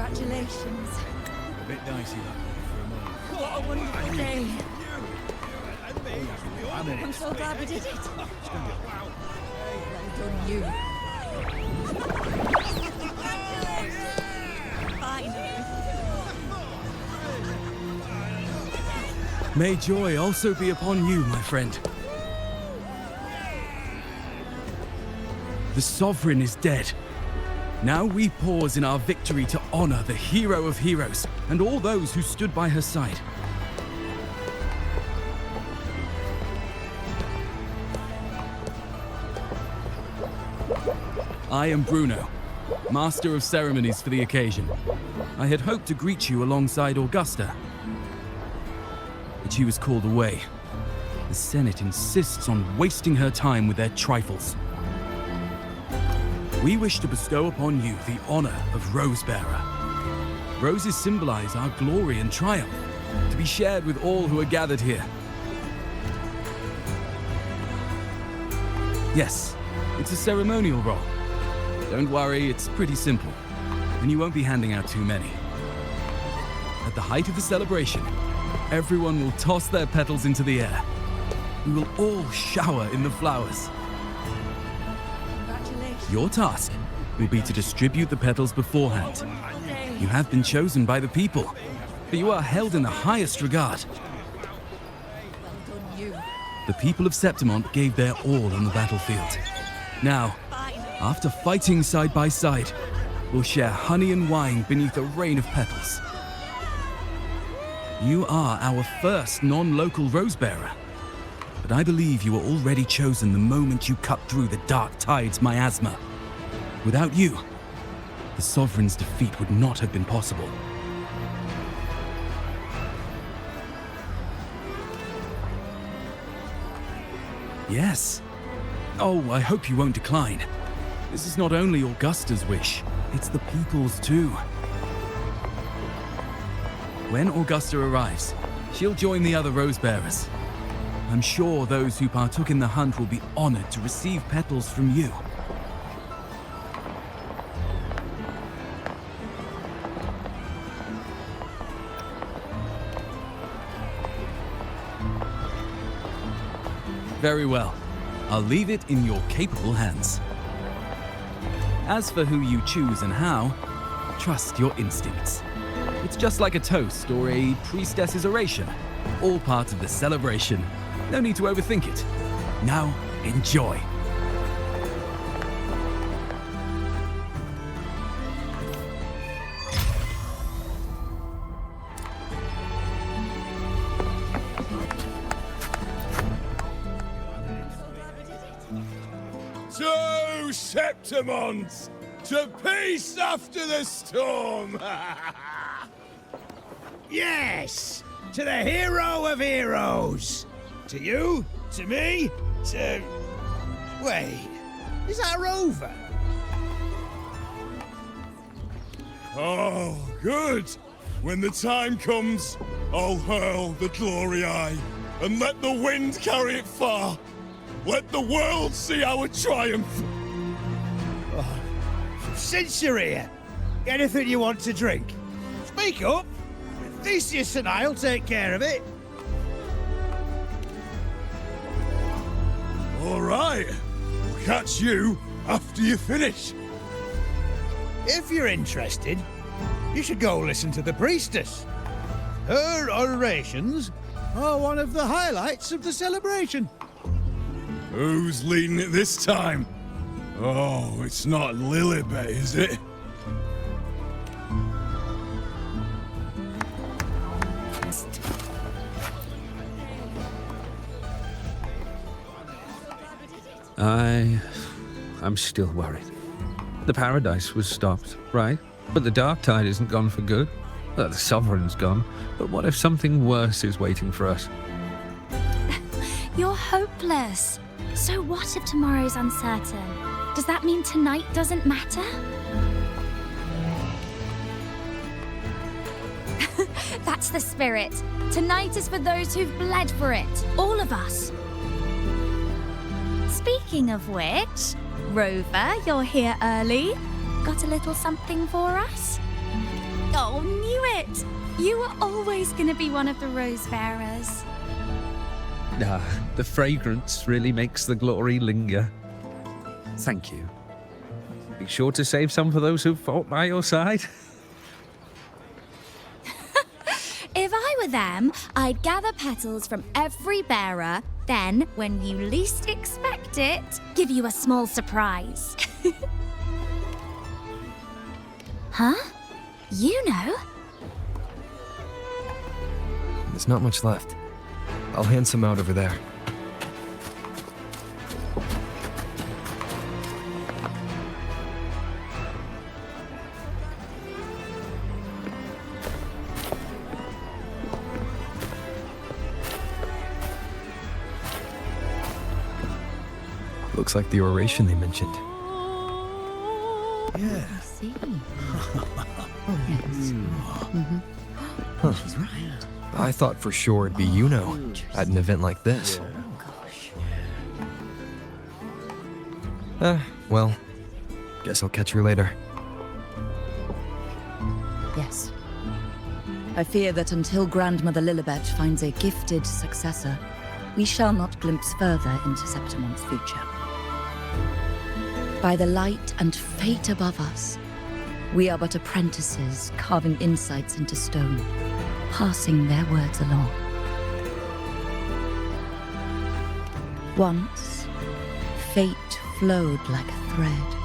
Congratulations. A bit dicey that one for a moment. What a wonderful day. I'm in I'm it. so glad we did it. Well done, you. Finally. May joy also be upon you, my friend. The Sovereign is dead. Now we pause in our victory to honor the hero of heroes and all those who stood by her side. I am Bruno, Master of Ceremonies for the occasion. I had hoped to greet you alongside Augusta, but she was called away. The Senate insists on wasting her time with their trifles. We wish to bestow upon you the honor of Rosebearer. Roses symbolize our glory and triumph, to be shared with all who are gathered here. Yes, it's a ceremonial role. Don't worry, it's pretty simple, and you won't be handing out too many. At the height of the celebration, everyone will toss their petals into the air. We will all shower in the flowers. Your task will be to distribute the petals beforehand. You have been chosen by the people, but you are held in the highest regard. The people of Septimont gave their all on the battlefield. Now, after fighting side by side, we'll share honey and wine beneath a rain of petals. You are our first non-local Rosebearer, but I believe you were already chosen the moment you cut through the Dark Tide's miasma. Without you, the Sovereign's defeat would not have been possible. Yes. Oh, I hope you won't decline. This is not only Augusta's wish, it's the people's too. When Augusta arrives, she'll join the other Rosebearers. I'm sure those who partook in the hunt will be honored to receive petals from you. Very well. I'll leave it in your capable hands. As for who you choose and how, trust your instincts. It's just like a toast or a priestess's oration. All part of the celebration. No need to overthink it. Now, enjoy. To Septimont! To peace after the storm! Yes! To the hero of heroes! To you, to me, to... Wait, is that Rover? Oh, good! When the time comes, I'll hurl the glory eye and let the wind carry it far. Let the world see our triumph! Since you're here, anything you want to drink? Speak up! Theseus and I'll take care of it. All right, we'll catch you after you finish. If you're interested, you should go listen to the priestess. Her orations are one of the highlights of the celebration. Who's leading it this time? Oh, it's not Lilibet, is it? I'm still worried. The paradise was stopped, right? But the dark tide isn't gone for good. Well, the Sovereign's gone. But what if something worse is waiting for us? You're hopeless. So what if tomorrow's uncertain? Does that mean tonight doesn't matter? That's the spirit. Tonight is for those who've bled for it. All of us. Speaking of which, Rover, you're here early. Got a little something for us? Oh, knew it! You were always gonna be one of the rose bearers. The fragrance really makes the glory linger. Thank you. Be sure to save some for those who fought by your side. If I were them, I'd gather petals from every bearer, then, when you least expect it, give you a small surprise. Huh? Iuno? There's not much left. I'll hand some out over there. Looks like the oration they mentioned. Yeah. I see. She's right. I thought for sure it'd be Iuno at an event like this. Well, guess I'll catch her later. Yes. I fear that until Grandmother Lilibet finds a gifted successor, we shall not glimpse further into Septimon's future. By the light and fate above us, we are but apprentices carving insights into stone, passing their words along. Once, fate flowed like a thread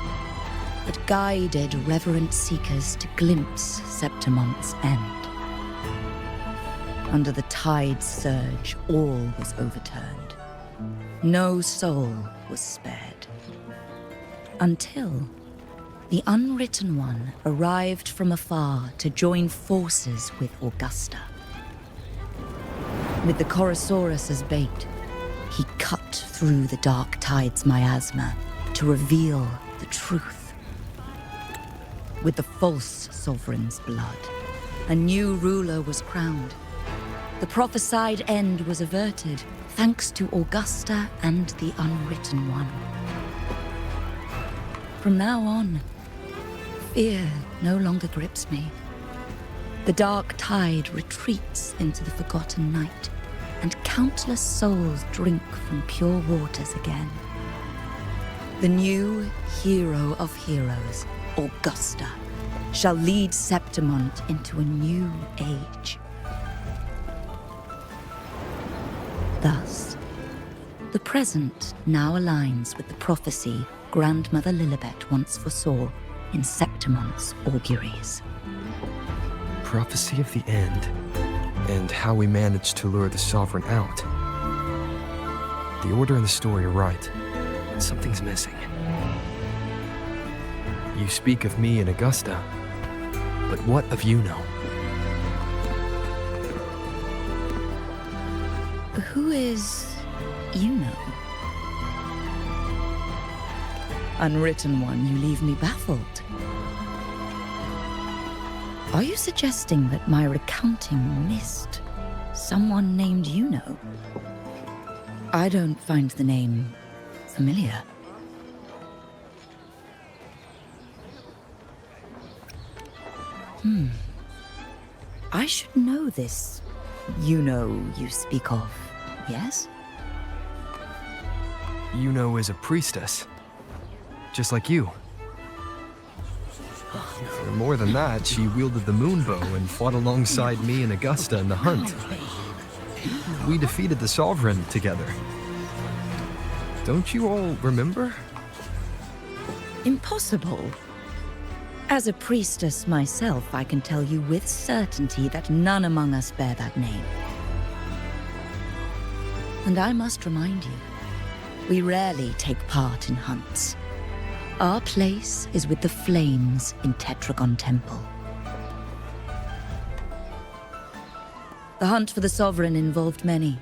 that guided reverent seekers to glimpse Septimon's end. Under the tide's surge, all was overturned. No soul was spared. Until the Unwritten One arrived from afar to join forces with Augusta. With the Chorosaurus as bait, he cut through the dark tide's miasma to reveal the truth. With the false sovereign's blood, a new ruler was crowned. The prophesied end was averted, thanks to Augusta and the Unwritten One. From now on, fear no longer grips me. The dark tide retreats into the forgotten night, and countless souls drink from pure waters again. The new hero of heroes, Augusta, shall lead Septimont into a new age. Thus, the present now aligns with the prophecy Grandmother Lilibet once foresaw in Septimon's auguries. Prophecy of the end, and how we managed to lure the Sovereign out. The order and the story are right. Something's missing. You speak of me and Augusta, but what of Iuno? Who is Iuno? Unwritten One, you leave me baffled. Are you suggesting that my recounting missed someone named Iuno? I don't find the name familiar. I should know this Iuno you speak of, yes? Iuno is a priestess, just like you. And more than that, she wielded the moonbow and fought alongside me and Augusta in the hunt. We defeated the Sovereign together. Don't you all remember? Impossible. As a priestess myself, I can tell you with certainty that none among us bear that name. And I must remind you, we rarely take part in hunts. Our place is with the flames in Tetragon Temple. The hunt for the Sovereign involved many.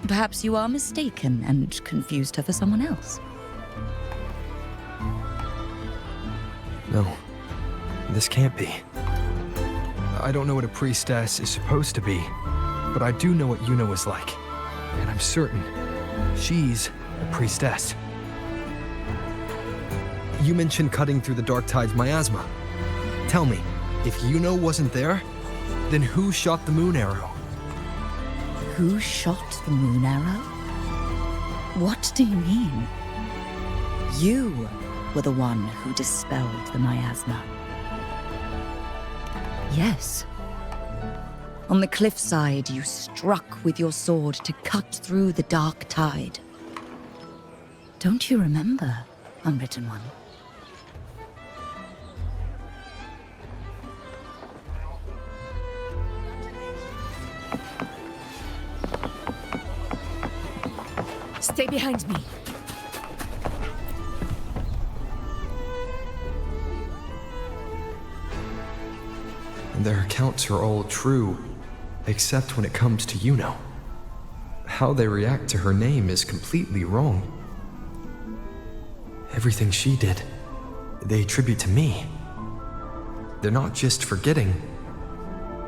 Perhaps you are mistaken and confused her for someone else. No, this can't be. I don't know what a priestess is supposed to be, but I do know what Iuno is like. And I'm certain she's a priestess. You mentioned cutting through the dark tide's miasma. Tell me, If Iuno wasn't there, then who shot the moon arrow? Who shot the moon arrow? What do you mean? You were the one who dispelled the miasma. Yes. On the cliffside, you struck with your sword to cut through the dark tide. Don't you remember, Unwritten One? Stay behind me. Their accounts are all true, except when it comes to Iuno. How they react to her name is completely wrong. Everything she did, they attribute to me. They're not just forgetting.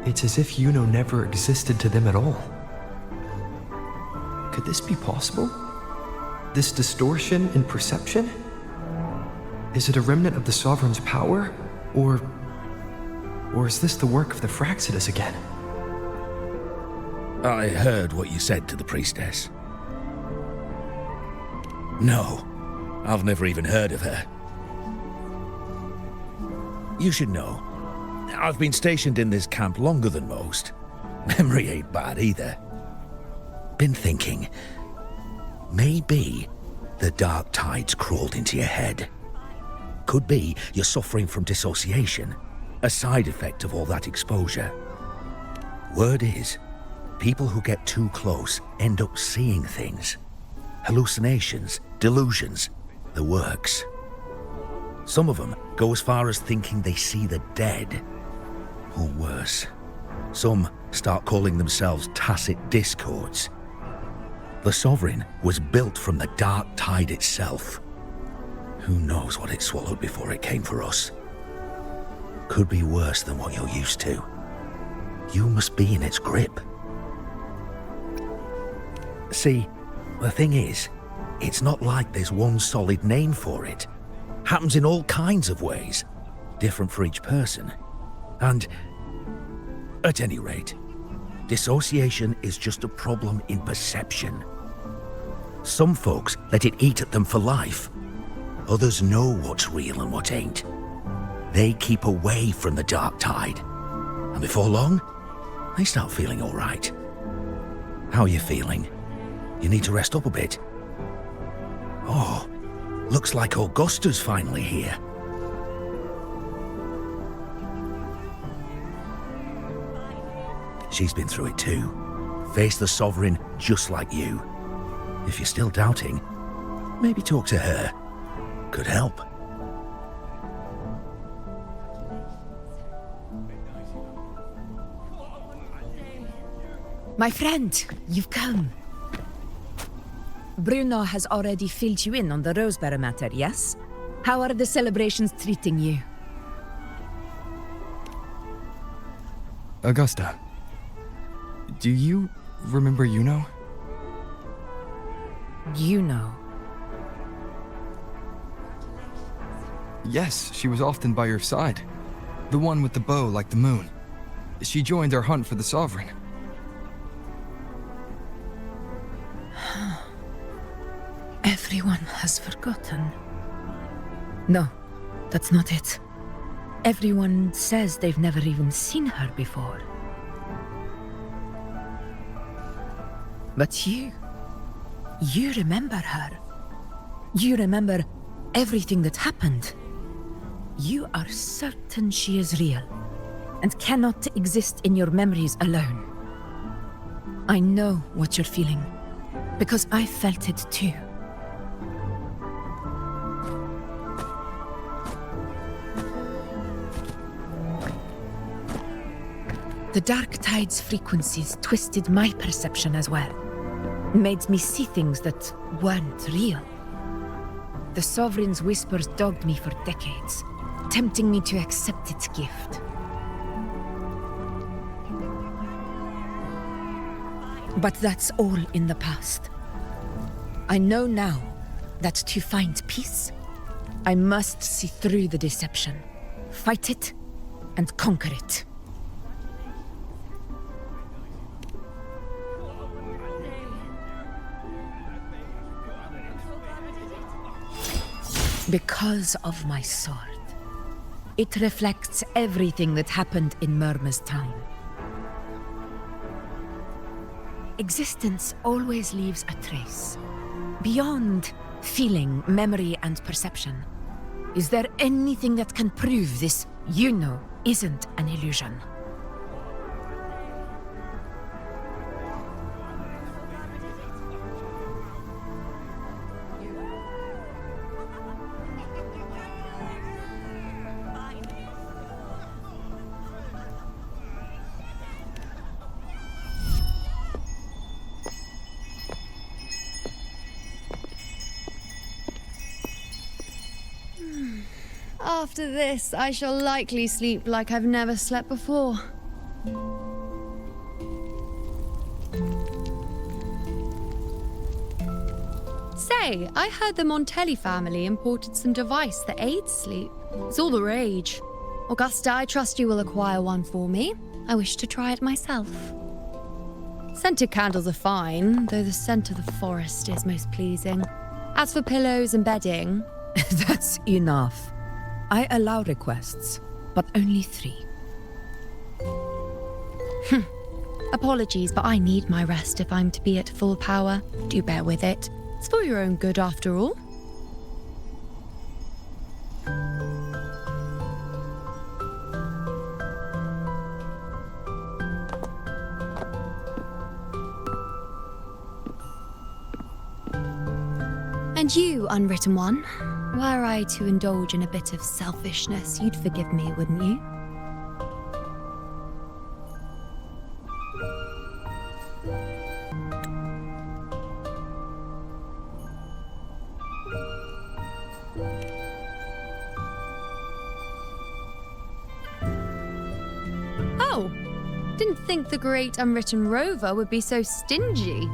It's as if Iuno never existed to them at all. Could this be possible? This distortion in perception? Is it a remnant of the Sovereign's power? Or is this the work of the Fraxidus again? I heard what you said to the priestess. No, I've never even heard of her. You should know, I've been stationed in this camp longer than most. Memory ain't bad either. Been thinking, maybe the dark tides crawled into your head. Could be you're suffering from dissociation, a side effect of all that exposure. Word is, people who get too close end up seeing things. Hallucinations, delusions, the works. Some of them go as far as thinking they see the dead. Or worse, some start calling themselves tacit discords. The Sovereign was built from the dark tide itself. Who knows what it swallowed before it came for us? Could be worse than what you're used to. You must be in its grip. See, the thing is, it's not like there's one solid name for it. Happens in all kinds of ways, different for each person. And, at any rate, dissociation is just a problem in perception. Some folks let it eat at them for life. Others know what's real and what ain't. They keep away from the dark tide. And before long, they start feeling all right. How are you feeling? You need to rest up a bit. Oh, looks like Augusta's finally here. She's been through it too. Faced the Sovereign just like you. If you're still doubting, maybe talk to her. Could help. My friend, you've come. Bruno has already filled you in on the Rosebearer matter, yes? How are the celebrations treating you? Augusta, do you remember Iuno? Iuno. Yes, she was often by your side. The one with the bow like the moon. She joined our hunt for the Sovereign. Everyone has forgotten. No, that's not it. Everyone says they've never even seen her before. But you remember her. You remember everything that happened. You are certain she is real, and cannot exist in your memories alone. I know what you're feeling, because I felt it too. The dark tide's frequencies twisted my perception as well. Made me see things that weren't real. The Sovereign's whispers dogged me for decades, tempting me to accept its gift. But that's all in the past. I know now that to find peace, I must see through the deception, fight it, and conquer it. Because of my sword. It reflects everything that happened in Murma's town. Existence always leaves a trace. Beyond feeling, memory, and perception. Is there anything that can prove this Iuno isn't an illusion? After this, I shall likely sleep like I've never slept before. Say, I heard the Montelli family imported some device that aids sleep. It's all the rage. Augusta, I trust you will acquire one for me. I wish to try it myself. Scented candles are fine, though the scent of the forest is most pleasing. As for pillows and bedding... That's enough. I allow requests, but only 3. Apologies, but I need my rest if I'm to be at full power. Do bear with it. It's for your own good, after all. And you, unwritten one, were I to indulge in a bit of selfishness, you'd forgive me, wouldn't you? Oh, didn't think the great unwritten Rover would be so stingy.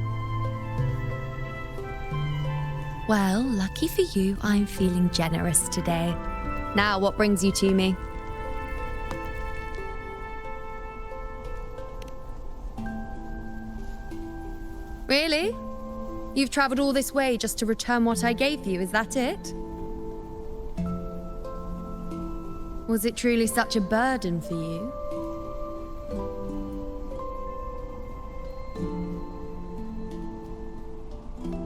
Well, lucky for you, I'm feeling generous today. Now, what brings you to me? Really? You've traveled all this way just to return what I gave you, is that it? Was it truly such a burden for you?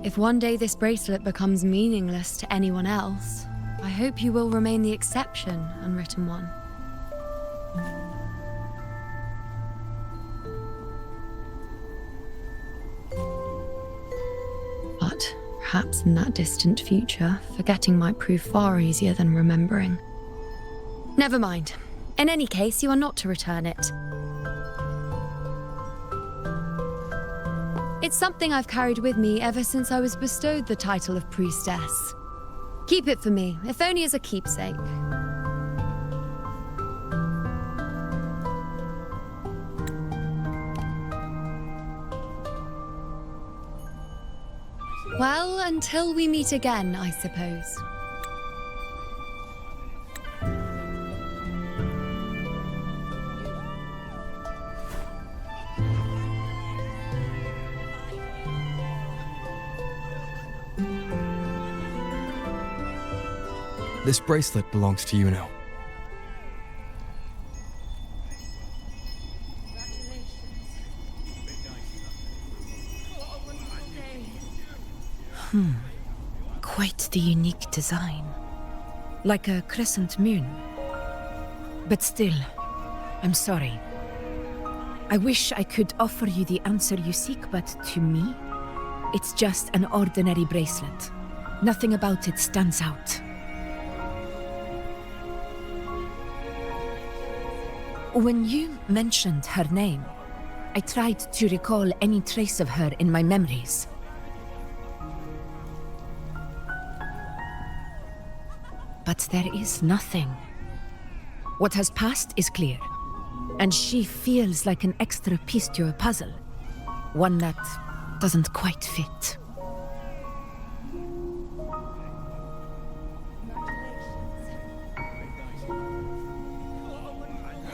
If one day this bracelet becomes meaningless to anyone else, I hope you will remain the exception, unwritten one. But perhaps in that distant future, forgetting might prove far easier than remembering. Never mind. In any case, you are not to return it. It's something I've carried with me ever since I was bestowed the title of priestess. Keep it for me, if only as a keepsake. Well, until we meet again, I suppose. This bracelet belongs to Iuno. Quite the unique design. Like a crescent moon. But still, I'm sorry. I wish I could offer you the answer you seek, but to me, it's just an ordinary bracelet. Nothing about it stands out. When you mentioned her name, I tried to recall any trace of her in my memories. But there is nothing. What has passed is clear, and she feels like an extra piece to a puzzle, one that doesn't quite fit.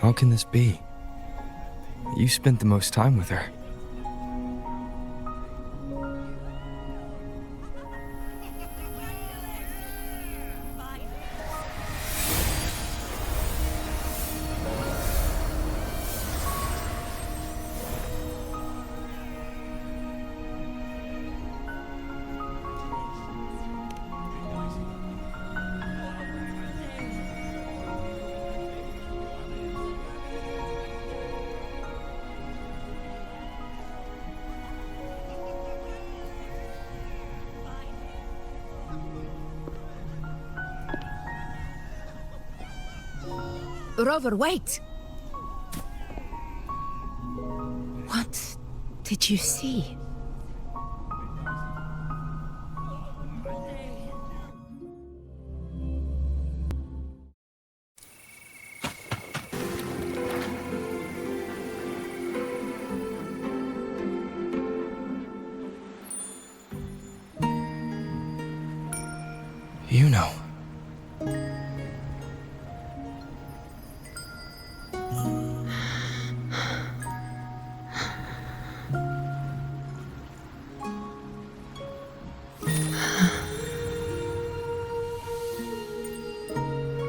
How can this be? You spent the most time with her. Rover, wait! What did you see? Iuno.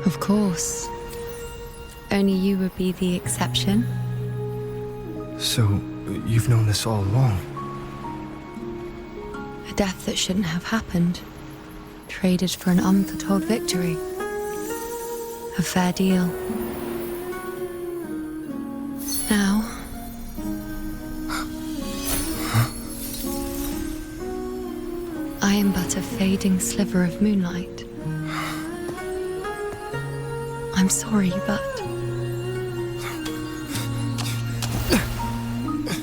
Of course. Only you would be the exception. So, you've known this all along? A death that shouldn't have happened. Traded for an unforetold victory. A fair deal. Now... I am but a fading sliver of moonlight. I'm sorry, but...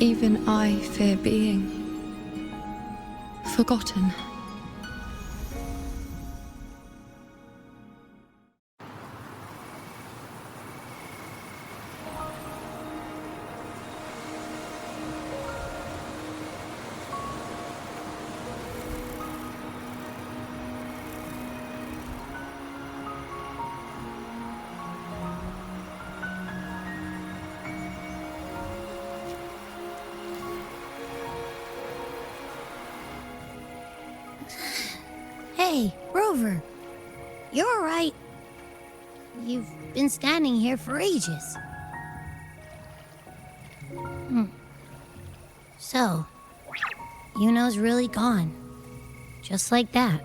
even I fear being... forgotten. Hey, Rover. You're all right. You've been standing here for ages. So, Iuno's really gone. Just like that.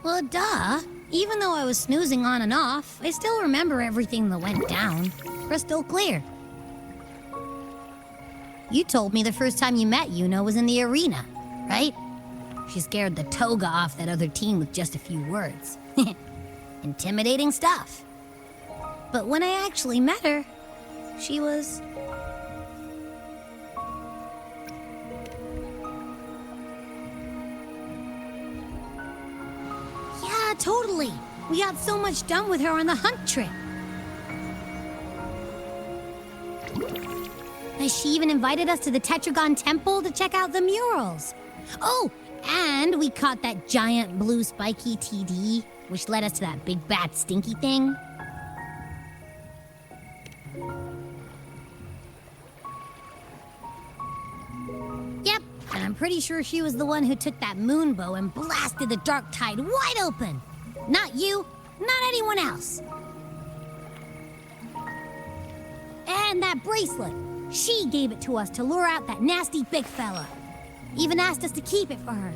Well, duh. Even though I was snoozing on and off, I still remember everything that went down. Crystal clear. You told me the first time you met Iuno was in the arena, right? She scared the toga off that other team with just a few words. Intimidating stuff. But when I actually met her, she was... yeah, totally. We got so much done with her on the hunt trip. She even invited us to the Tetragon Temple to check out the murals. Oh, and we caught that giant blue spiky TD, which led us to that big bad stinky thing. Yep, and I'm pretty sure she was the one who took that moon bow and blasted the dark tide wide open. Not you, not anyone else. And that bracelet. She gave it to us to lure out that nasty big fella. Even asked us to keep it for her.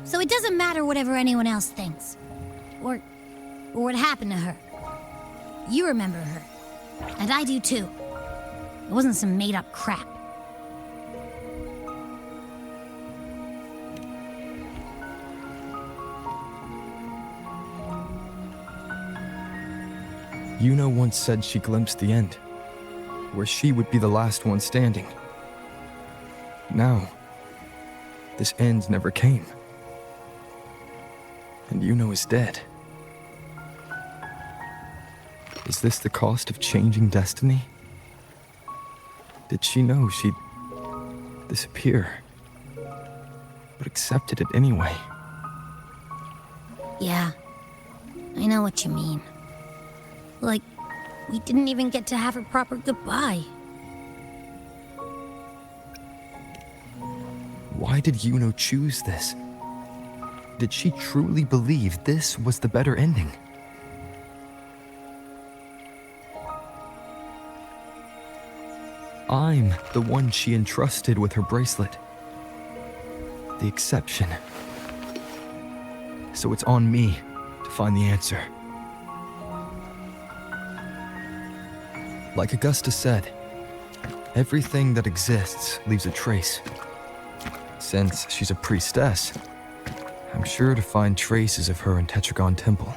So it doesn't matter whatever anyone else thinks. Or what happened to her. You remember her. And I do too. It wasn't some made-up crap. Iuno once said she glimpsed the end, where she would be the last one standing. Now, this end never came. And Iuno is dead. Is this the cost of changing destiny? Did she know she'd disappear, but accepted it anyway? Yeah, I know what you mean. Like, we didn't even get to have a proper goodbye. Why did Iuno choose this? Did she truly believe this was the better ending? I'm the one she entrusted with her bracelet. The exception. So it's on me to find the answer. Like Augusta said, everything that exists leaves a trace. Since she's a priestess, I'm sure to find traces of her in Tetragon Temple.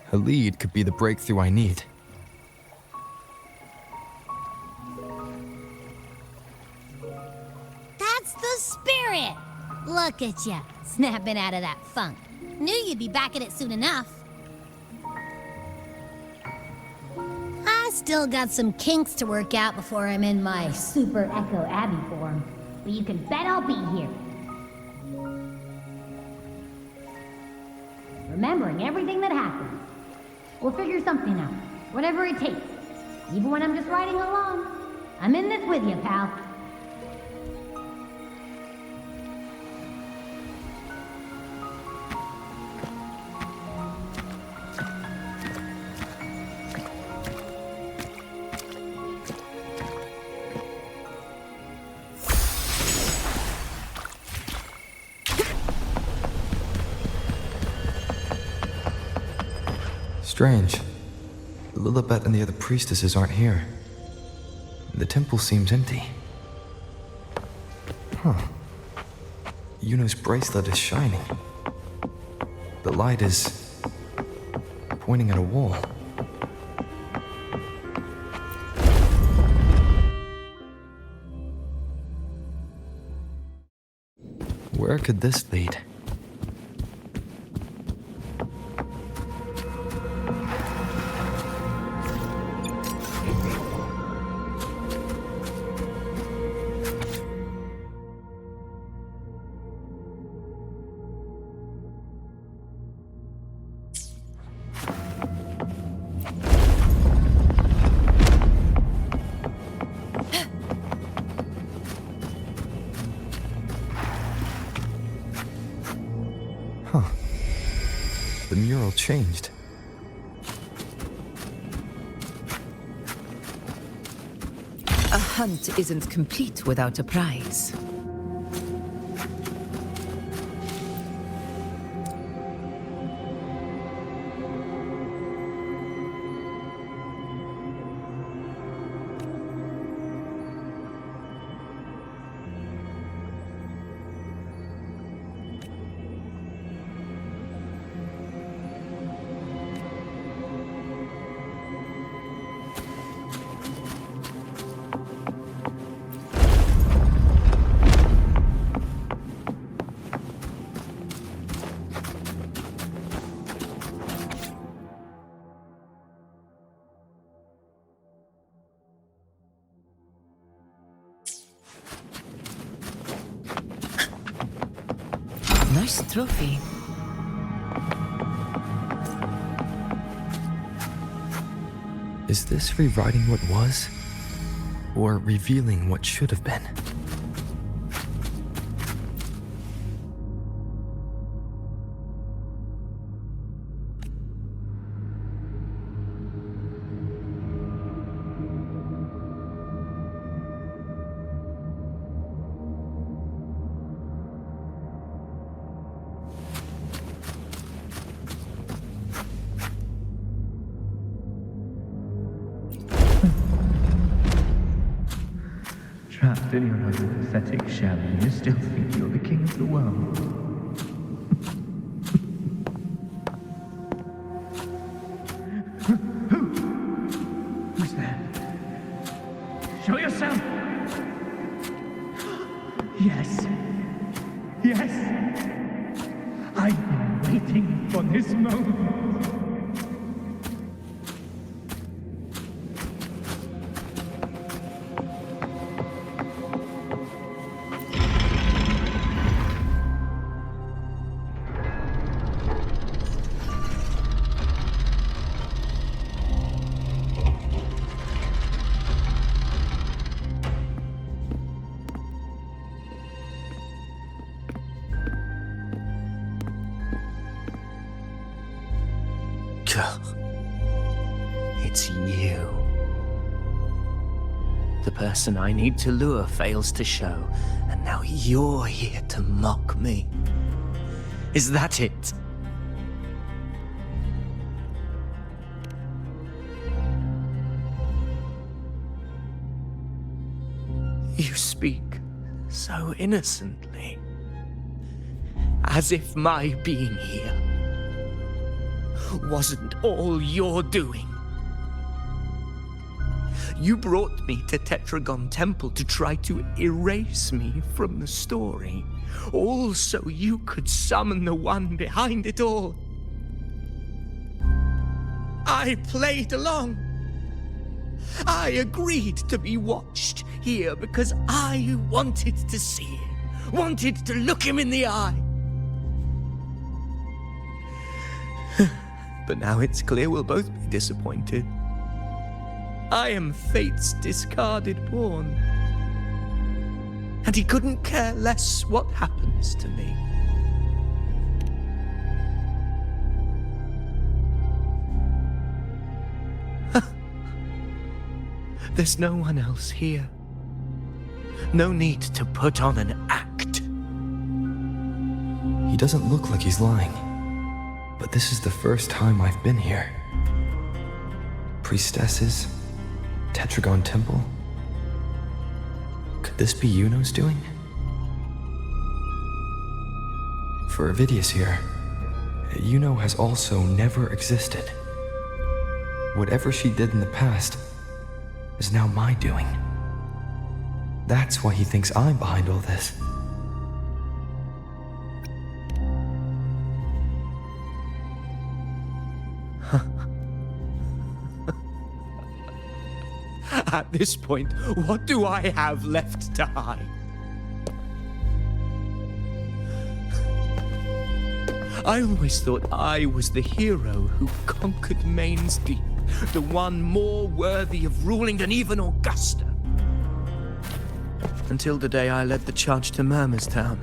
Her lead could be the breakthrough I need. That's the spirit! Look at ya, snapping out of that funk. Knew you'd be back at it soon enough. I still got some kinks to work out before I'm in my Super Echo Abbey form. But you can bet I'll be here. Remembering everything that happened. We'll figure something out. Whatever it takes. Even when I'm just riding along. I'm in this with you, pal. Strange. Lilibet and the other priestesses aren't here. The temple seems empty. Huh. Iuno's bracelet is shining. The light is pointing at a wall. Where could this lead? The mural changed. A hunt isn't complete without a prize. Nice trophy. Is this rewriting what was? Or revealing what should have been? Trapped in your own pathetic shell, and you still think you're the king of the world. Who's there? Show yourself! Yes. Yes! I've been waiting for this moment. So, it's you. The person I need to lure fails to show, and now you're here to mock me. Is that it? You speak so innocently, as if my being here wasn't all you're doing. You brought me to Tetragon Temple to try to erase me from the story, all so you could summon the one behind it all. I played along. I agreed to be watched here because I wanted to see him, wanted to look him in the eye. But now it's clear we'll both be disappointed. I am fate's discarded pawn. And he couldn't care less what happens to me. There's no one else here. No need to put on an act. He doesn't look like he's lying. But this is the first time I've been here. Priestesses, Tetragon Temple. Could this be Iuno's doing? For Avidius here, Iuno has also never existed. Whatever she did in the past is now my doing. That's why he thinks I'm behind all this. At this point, what do I have left to hide? I always thought I was the hero who conquered Main's Deep, the one more worthy of ruling than even Augusta. Until the day I led the charge to Murmur's Town,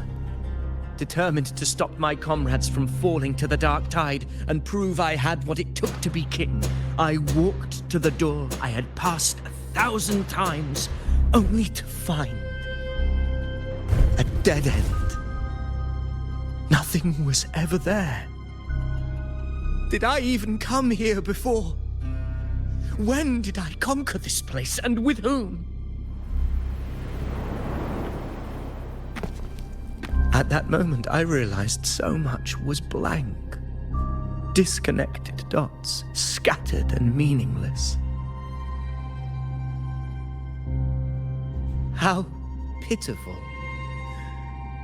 determined to stop my comrades from falling to the dark tide and prove I had what it took to be king. I walked to the door I had passed 1,000 times, only to find a dead end. Nothing was ever there. Did I even come here before? When did I conquer this place, and with whom? At that moment, I realized so much was blank. Disconnected dots, scattered and meaningless. How pitiful.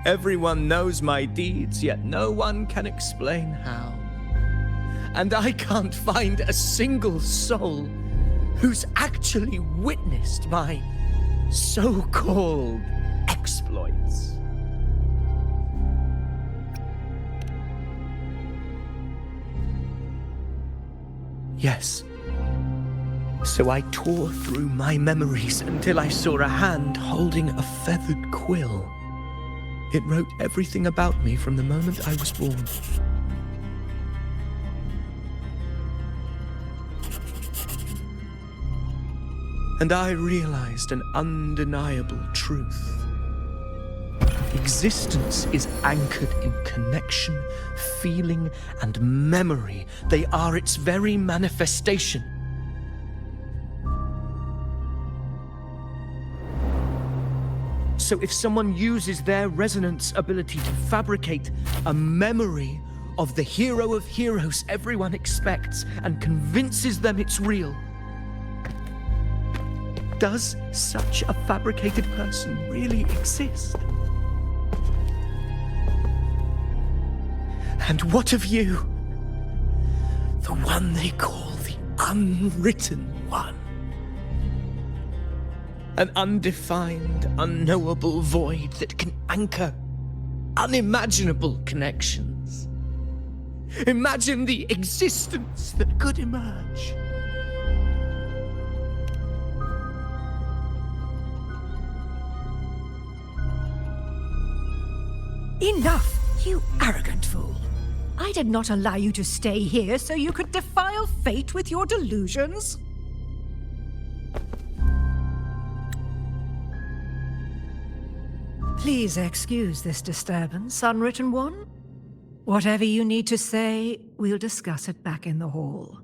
Everyone knows my deeds, yet no one can explain how. And I can't find a single soul who's actually witnessed my so-called exploits. Yes. So I tore through my memories until I saw a hand holding a feathered quill. It wrote everything about me from the moment I was born. And I realized an undeniable truth. Existence is anchored in connection, feeling, and memory. They are its very manifestation. So if someone uses their resonance ability to fabricate a memory of the hero of heroes everyone expects and convinces them it's real, does such a fabricated person really exist? And what of you? The one they call the Unwritten One. An undefined, unknowable void that can anchor unimaginable connections. Imagine the existence that could emerge. Enough, you arrogant fool. I did not allow you to stay here so you could defile fate with your delusions. Please excuse this disturbance, Unwritten One. Whatever you need to say, we'll discuss it back in the hall.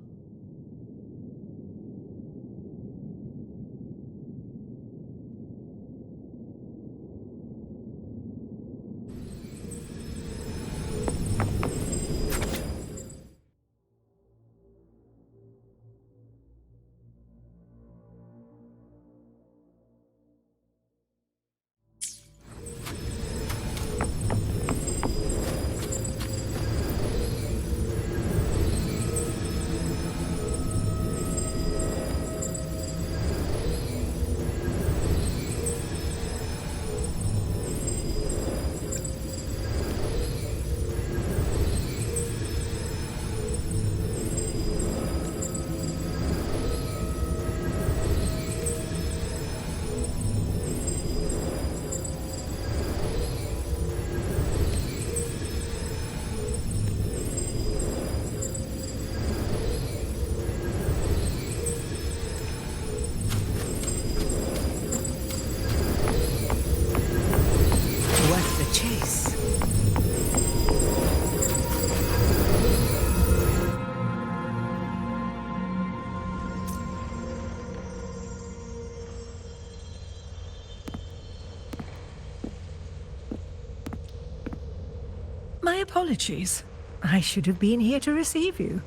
My apologies. I should have been here to receive you.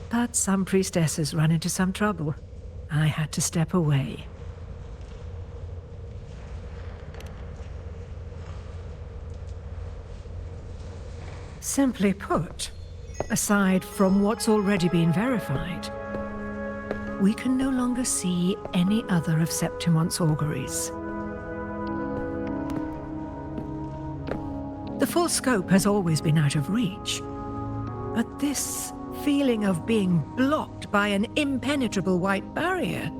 But some priestesses run into some trouble. I had to step away. Simply put, aside from what's already been verified, we can no longer see any other of Septimon's auguries. The full scope has always been out of reach, but this feeling of being blocked by an impenetrable white barrier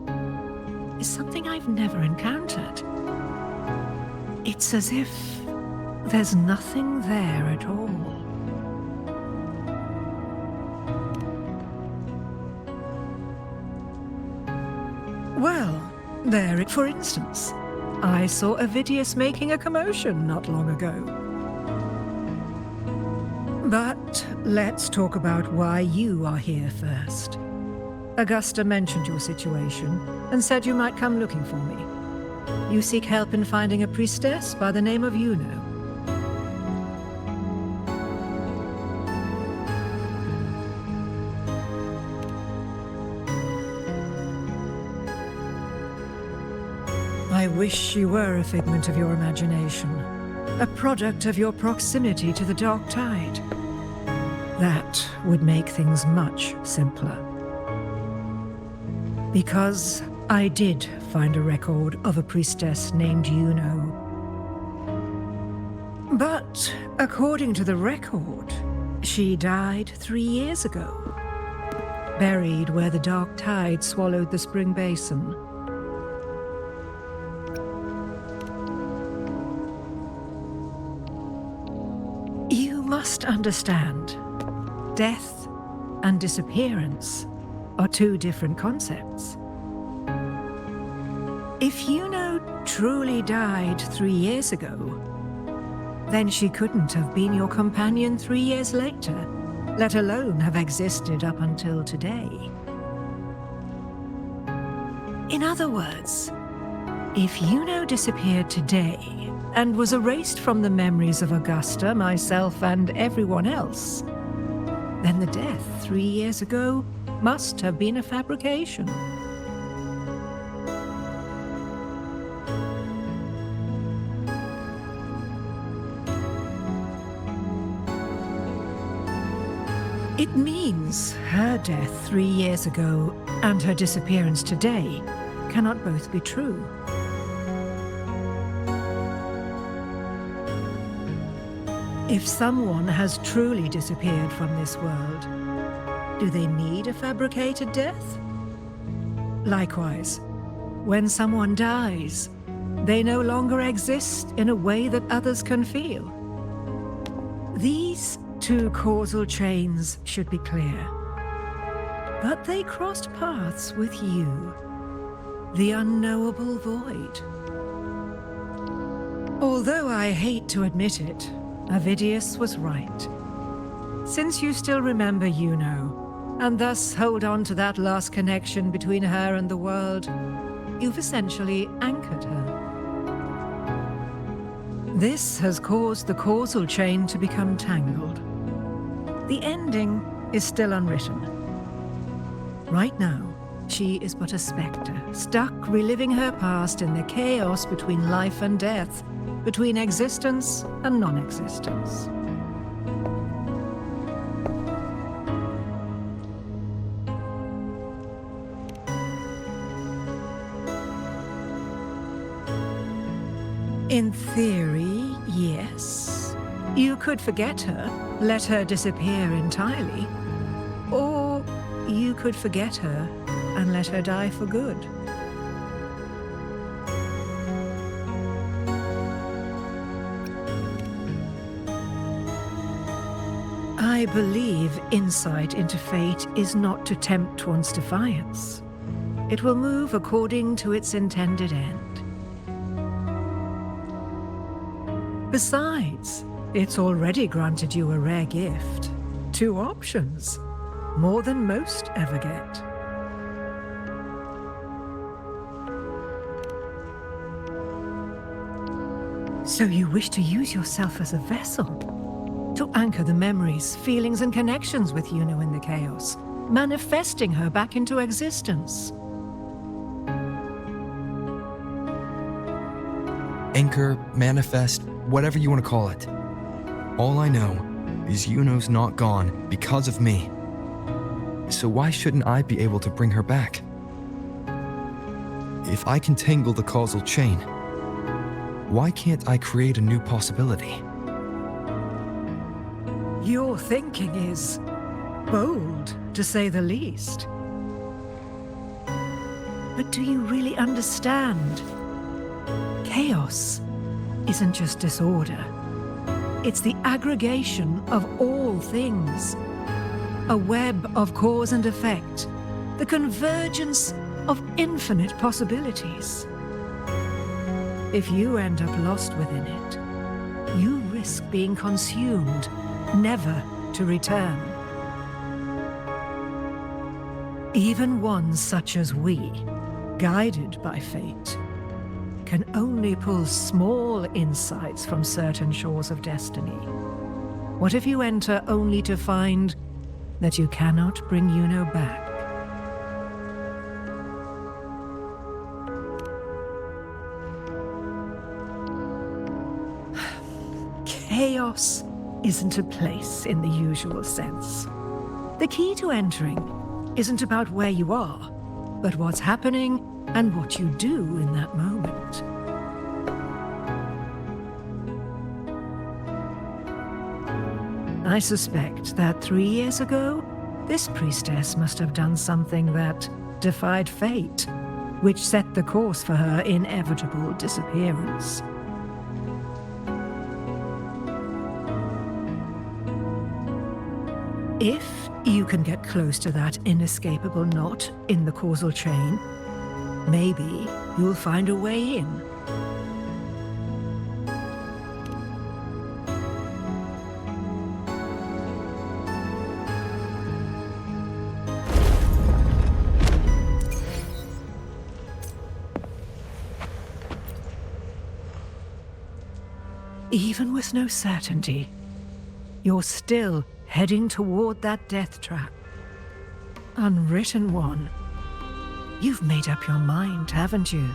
is something I've never encountered. It's as if there's nothing there at all. Well, there, for instance, I saw Avidius making a commotion not long ago. But let's talk about why you are here first. Augusta mentioned your situation and said you might come looking for me. You seek help in finding a priestess by the name of Iuno. I wish she were a figment of your imagination, a product of your proximity to the Dark Tide. That would make things much simpler. Because I did find a record of a priestess named Iuno. But according to the record, she died 3 years ago, buried where the Dark Tide swallowed the Spring Basin. You must understand. Death and disappearance are two different concepts. If Iuno truly died 3 years ago, then she couldn't have been your companion 3 years later, let alone have existed up until today. In other words, if Iuno disappeared today and was erased from the memories of Augusta, myself, and everyone else, then the death 3 years ago must have been a fabrication. It means her death 3 years ago and her disappearance today cannot both be true. If someone has truly disappeared from this world, do they need a fabricated death? Likewise, when someone dies, they no longer exist in a way that others can feel. These two causal chains should be clear. But they crossed paths with you, the unknowable void. Although I hate to admit it, Avidius was right. Since you still remember Iuno, and thus hold on to that last connection between her and the world, you've essentially anchored her. This has caused the causal chain to become tangled. The ending is still unwritten. Right now, she is but a spectre, stuck reliving her past in the chaos between life and death, between existence and non-existence. In theory, yes. You could forget her, let her disappear entirely. Or you could forget her and let her die for good. I believe insight into fate is not to tempt one's defiance. It will move according to its intended end. Besides, it's already granted you a rare gift. 2 options. More than most ever get. So you wish to use yourself as a vessel? To anchor the memories, feelings, and connections with Iuno in the chaos, manifesting her back into existence. Anchor, manifest, whatever you want to call it. All I know is Iuno's not gone because of me. So why shouldn't I be able to bring her back? If I can tangle the causal chain, why can't I create a new possibility? Your thinking is bold, to say the least. But do you really understand? Chaos isn't just disorder. It's the aggregation of all things. A web of cause and effect. The convergence of infinite possibilities. If you end up lost within it, you risk being consumed, never to return. Even ones such as we, guided by fate, can only pull small insights from certain shores of destiny. What if you enter only to find that you cannot bring Iuno back? Chaos isn't a place in the usual sense. The key to entering isn't about where you are, but what's happening and what you do in that moment. I suspect that 3 years ago, this priestess must have done something that defied fate, which set the course for her inevitable disappearance. If you can get close to that inescapable knot in the causal chain, maybe you'll find a way in. Even with no certainty, you're still heading toward that death trap. Unwritten one. You've made up your mind, haven't you?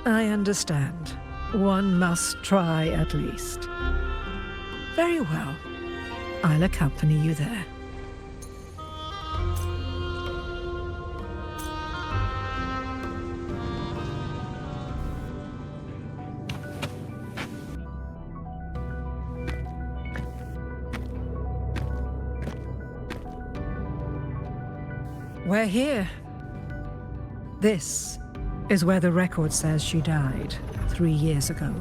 I understand. One must try at least. Very well. I'll accompany you there. We're here. This is where the record says she died 3 years ago.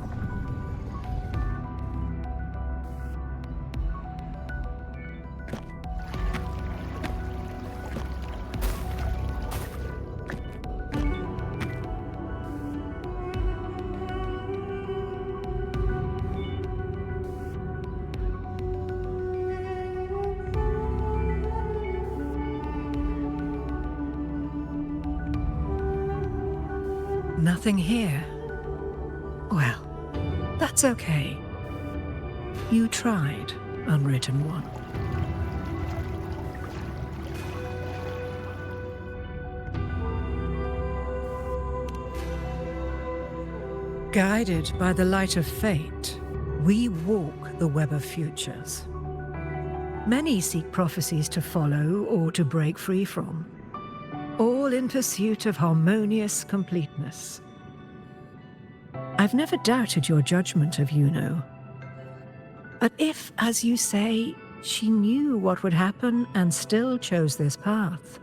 Nothing here. Well, that's okay. You tried, Unwritten One. Guided by the light of fate, we walk the web of futures. Many seek prophecies to follow or to break free from, all in pursuit of harmonious completeness. I've never doubted your judgment of Iuno. But if, as you say, she knew what would happen and still chose this path,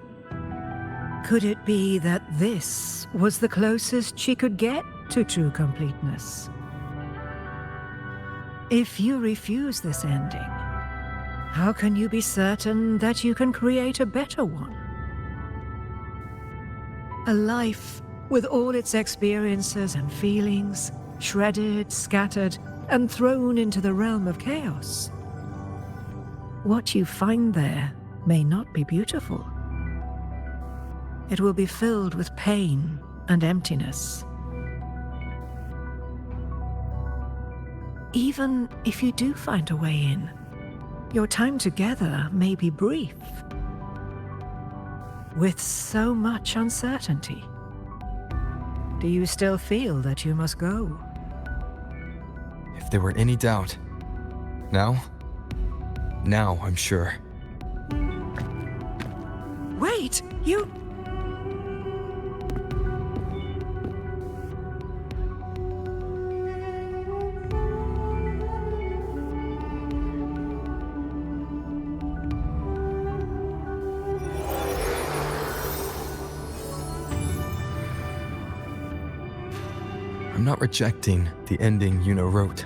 could it be that this was the closest she could get to true completeness? If you refuse this ending, how can you be certain that you can create a better one? A life with all its experiences and feelings, shredded, scattered, and thrown into the realm of chaos. What you find there may not be beautiful. It will be filled with pain and emptiness. Even if you do find a way in, your time together may be brief, with so much uncertainty. Do you still feel that you must go? If there were any doubt, now I'm sure. Wait, you... I'm not rejecting the ending Iuno wrote.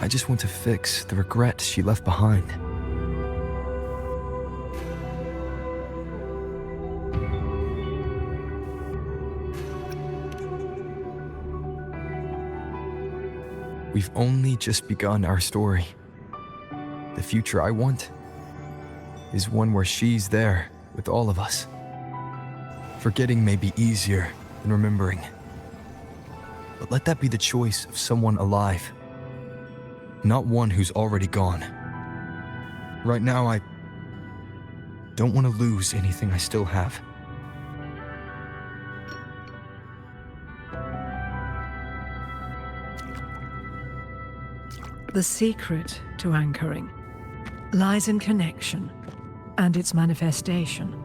I just want to fix the regret she left behind. We've only just begun our story. The future I want is one where she's there with all of us. Forgetting may be easier than remembering. But let that be the choice of someone alive, not one who's already gone. Right now, I don't want to lose anything I still have. The secret to anchoring lies in connection and its manifestation.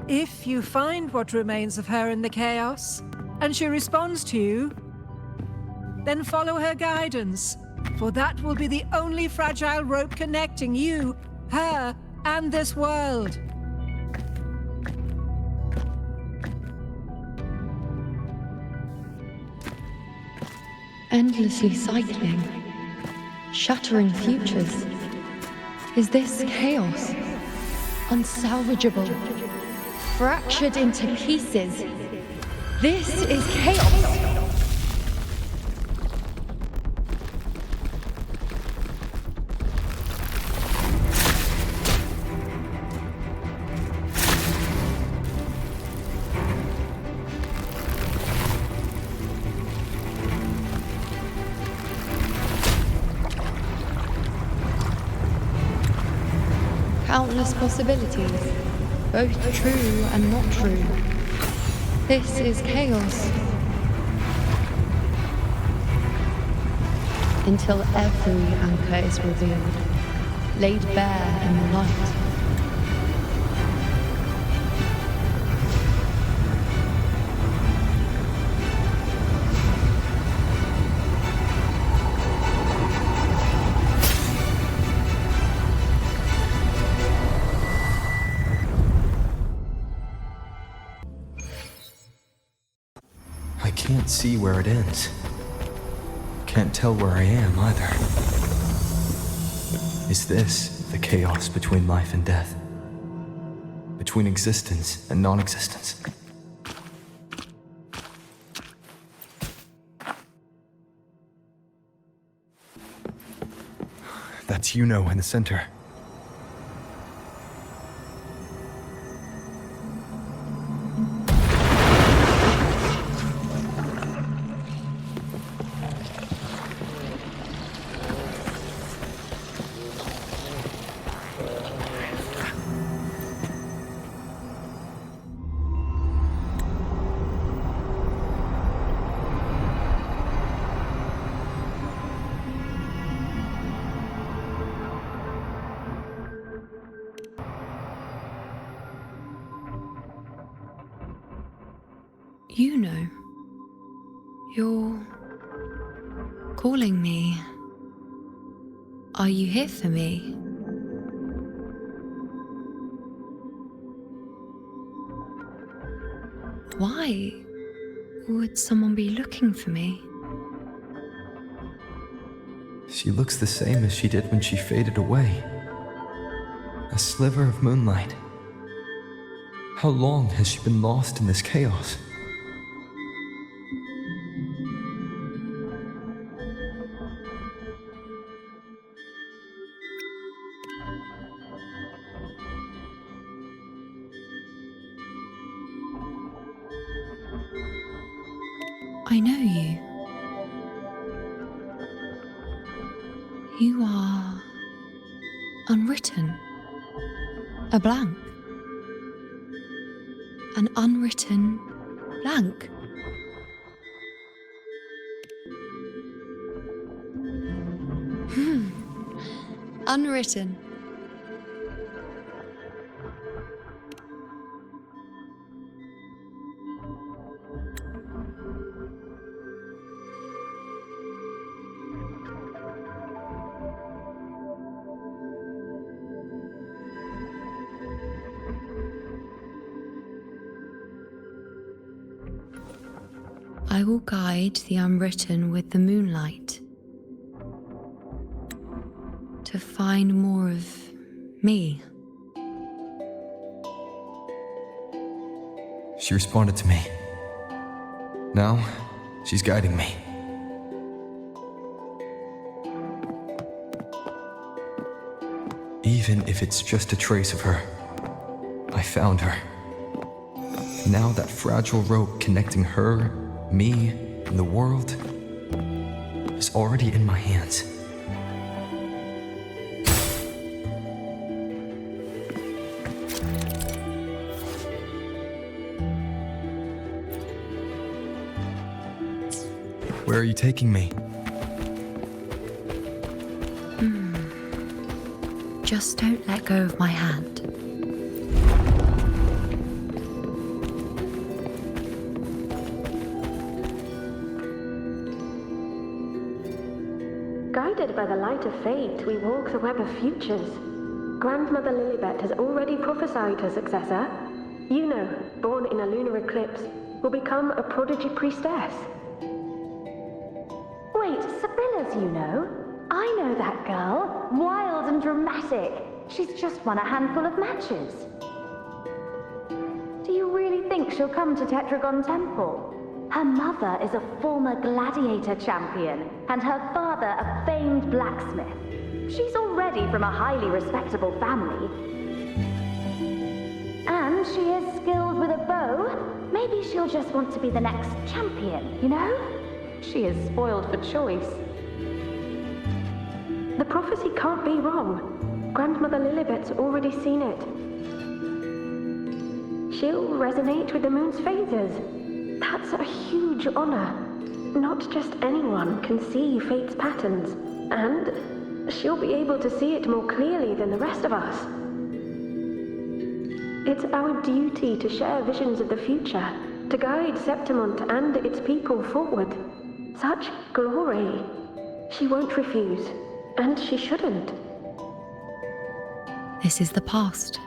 If you find what remains of her in the chaos, and she responds to you, then follow her guidance, for that will be the only fragile rope connecting you, her, and this world. Endlessly cycling, shattering futures. Is this chaos? Unsalvageable, fractured into pieces. This is chaos! Countless possibilities, both true and not true. This is chaos. Until every anchor is revealed, laid bare in the light. I can't see where it ends. Can't tell where I am either. Is this the chaos between life and death? Between existence and non-existence? That's Iuno in the center. Iuno, you're calling me. Are you here for me? Why would someone be looking for me? She looks the same as she did when she faded away. A sliver of moonlight. How long has she been lost in this chaos? I know you. You are unwritten. A blank. An unwritten blank. Unwritten. I will guide the unwritten with the moonlight to find more of me. She responded to me. Now, she's guiding me. Even if it's just a trace of her, I found her. Now that fragile rope connecting her, me, and the world is already in my hands. Where are you taking me? Just don't let go of my hand. Guided by the light of fate, we walk the web of futures. Grandmother Lilibet has already prophesied her successor. Iuno, born in a lunar eclipse, will become a prodigy priestess. Wait, Sibylla's Iuno? I know that girl. Wild and dramatic. She's just won a handful of matches. Do you really think she'll come to Tetragon Temple? Her mother is a former gladiator champion, and her father a famed blacksmith. She's already from a highly respectable family. And she is skilled with a bow. Maybe she'll just want to be the next champion, you know? She is spoiled for choice. The prophecy can't be wrong. Grandmother Lilibet's already seen it. She'll resonate with the moon's phases. That's a huge honor. Not just anyone can see fate's patterns, and she'll be able to see it more clearly than the rest of us. It's our duty to share visions of the future, to guide Septimont and its people forward. Such glory. She won't refuse, and she shouldn't. This is the past,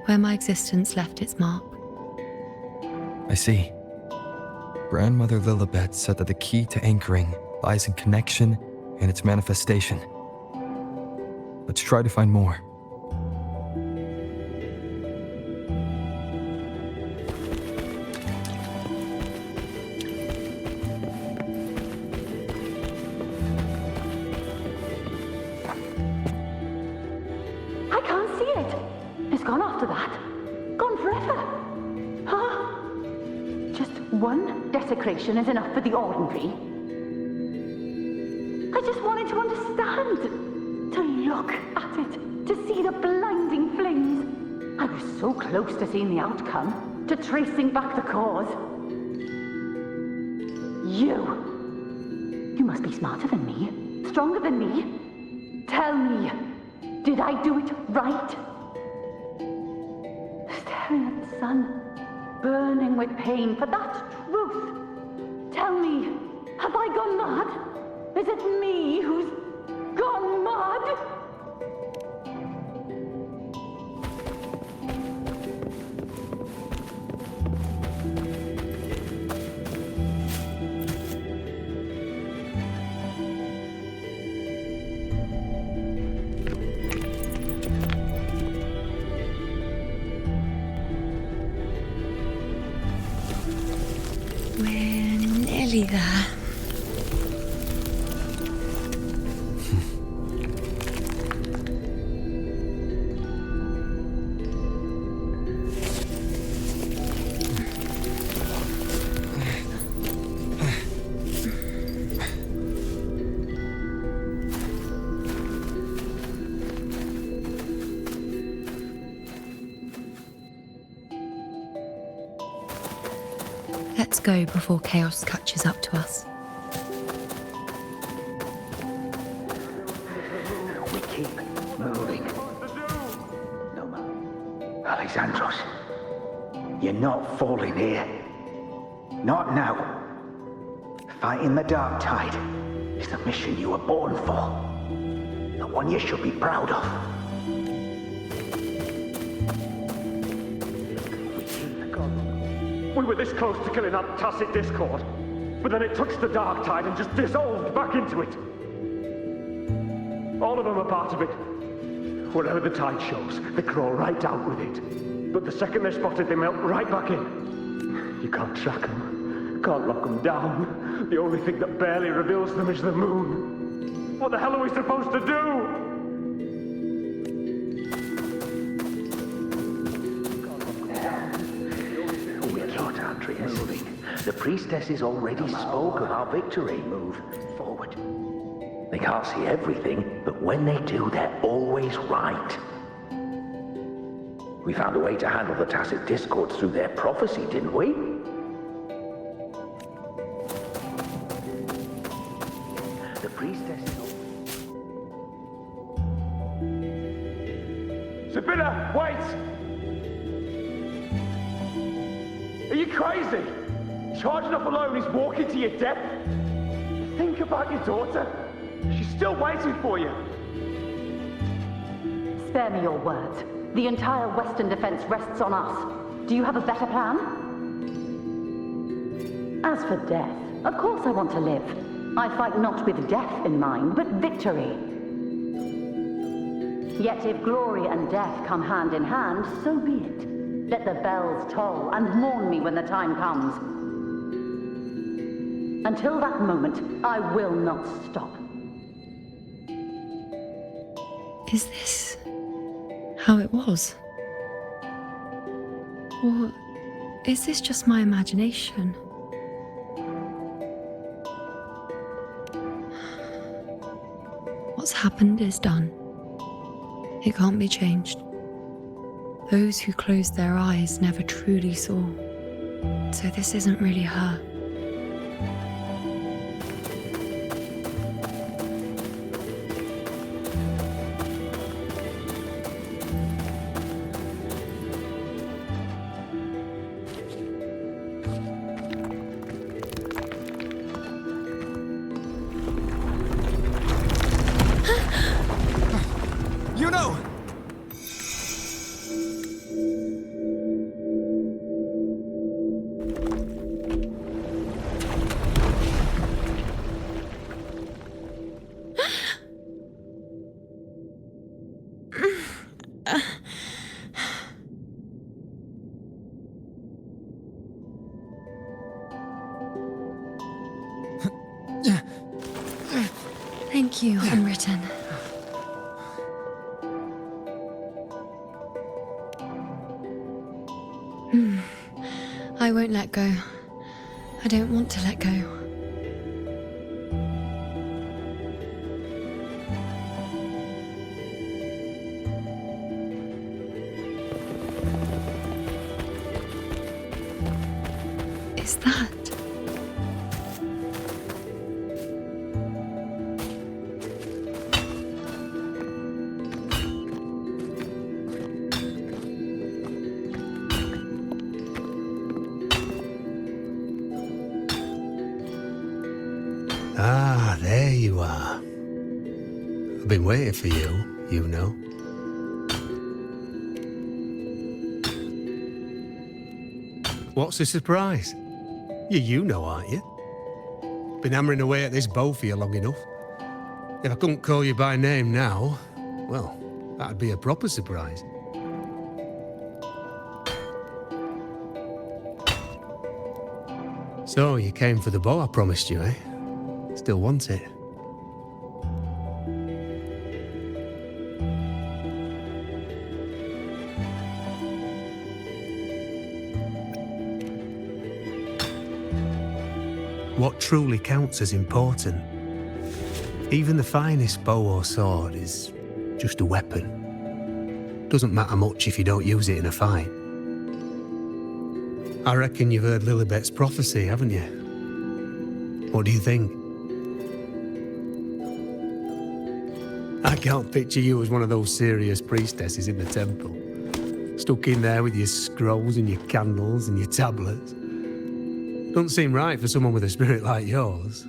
where my existence left its mark. I see. Grandmother Lilibet said that the key to anchoring lies in connection and its manifestation. Let's try to find more. I can't see it. It's gone after that. Gone forever. Huh? Just one desecration is enough for the ordinary. I just wanted to understand. To look at it. To see the blinding flames. I was so close to seeing the outcome. To tracing back the cause. You must be smarter than me. Stronger than me. Tell me. Did I do it right? Staring at the sun, burning with pain for that me, have I gone mad? Is it me who's gone mad? We're nearly there. Let's go before chaos catches up to us. We keep moving. No, Alexandros, you're not falling here. Not now. Fighting the Dark Tide is the mission you were born for. The one you should be proud of. We were this close to killing that tacit discord, but then it touched the Dark Tide and just dissolved back into it. All of them are part of it. Wherever the tide shows, they crawl right out with it. But the second they're spotted, they melt right back in. You can't track them, can't lock them down. The only thing that barely reveals them is the moon. What the hell are we supposed to do? Moving. The priestesses already spoke of our victory. Move forward. They can't see everything, but when they do, they're always right. We found a way to handle the tacit discords through their prophecy, didn't we? The priestesses... Sibylla, wait! Are you crazy? Charging up alone is walking to your death. Think about your daughter. She's still waiting for you. Spare me your words. The entire Western defense rests on us. Do you have a better plan? As for death, of course I want to live. I fight not with death in mind, but victory. Yet if glory and death come hand in hand, so be it. Let the bells toll and mourn me when the time comes. Until that moment, I will not stop. Is this how it was? Or is this just my imagination? What's happened is done. It can't be changed. Those who closed their eyes never truly saw. So this isn't really her. Iuno! Thank you, Unwritten. I won't let go. I don't want to let go. Is that? Been waiting for you know. What's the surprise? You know, aren't you? Been hammering away at this bow for you long enough. If I couldn't call you by name now, well, that'd be a proper surprise. So, you came for the bow I promised you, eh? Still want it? What truly counts as important? Even the finest bow or sword is just a weapon. Doesn't matter much if you don't use it in a fight. I reckon you've heard Lilibet's prophecy, haven't you? What do you think? I can't picture you as one of those serious priestesses in the temple. Stuck in there with your scrolls and your candles and your tablets. Doesn't seem right for someone with a spirit like yours.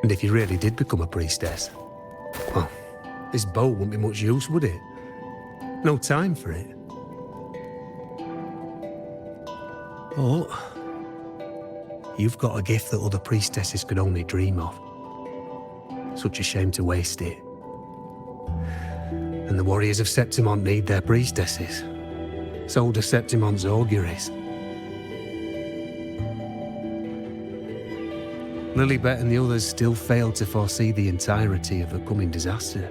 And if you really did become a priestess, well, this bow wouldn't be much use, would it? No time for it. Oh, you've got a gift that other priestesses could only dream of. Such a shame to waste it. And the warriors of Septimont need their priestesses. So do Septimont's auguries. Lilibet and the others still failed to foresee the entirety of the coming disaster.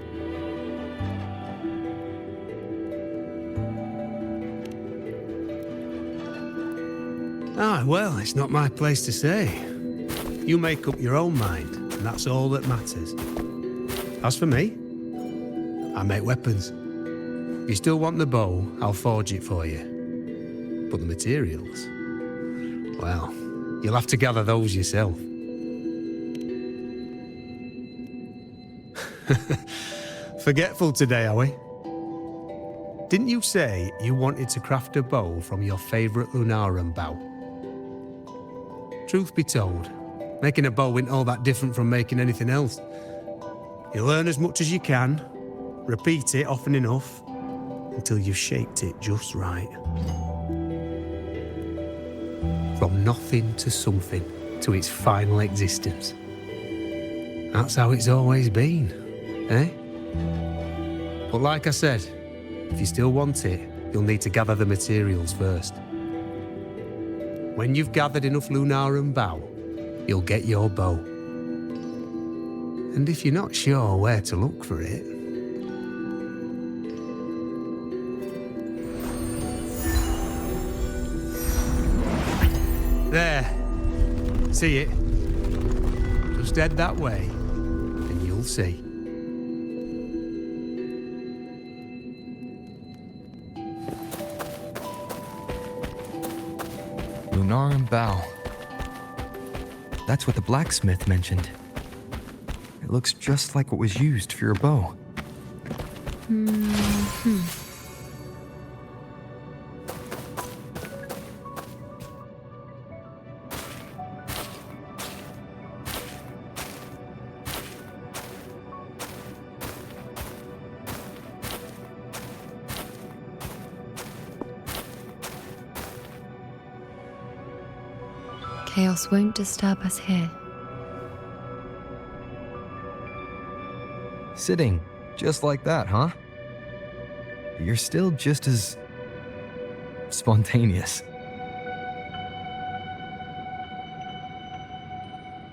Ah, well, it's not my place to say. You make up your own mind, and that's all that matters. As for me, I make weapons. If you still want the bow, I'll forge it for you. But the materials, well, you'll have to gather those yourself. Forgetful today, are we? Didn't you say you wanted to craft a bow from your favourite Lunarum bow? Truth be told, making a bow isn't all that different from making anything else. You learn as much as you can, repeat it often enough, until you've shaped it just right. From nothing to something, to its final existence. That's how it's always been, eh? But like I said, if you still want it, you'll need to gather the materials first. When you've gathered enough Lunarum bow, you'll get your bow. And if you're not sure where to look for it, there. See it? Just head that way, and you'll see. Lunarum bow. That's what the blacksmith mentioned. It looks just like what was used for your bow. Chaos won't disturb us here. Sitting just like that, huh? You're still just as spontaneous.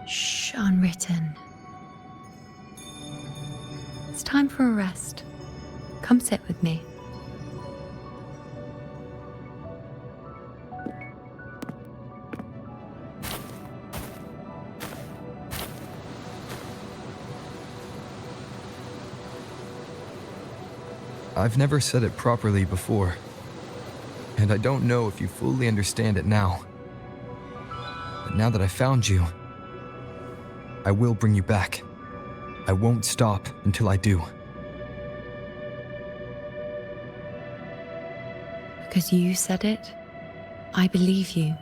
Shh, unwritten. It's time for a rest. Come sit with me. I've never said it properly before, and I don't know if you fully understand it now. But now that I found you, I will bring you back. I won't stop until I do. Because you said it, I believe you.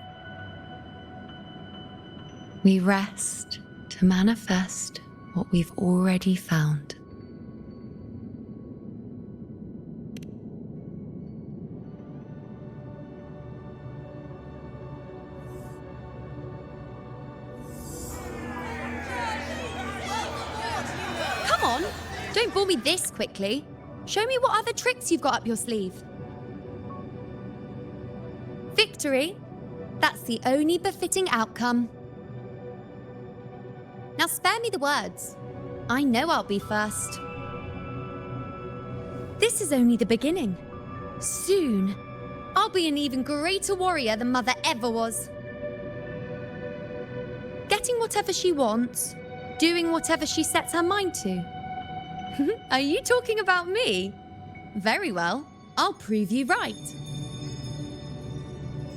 We rest to manifest what we've already found. Come on! Don't bore me this quickly. Show me what other tricks you've got up your sleeve. Victory? That's the only befitting outcome. Now spare me the words. I know I'll be first. This is only the beginning. Soon, I'll be an even greater warrior than Mother ever was. Getting whatever she wants, doing whatever she sets her mind to. Are you talking about me? Very well, I'll prove you right.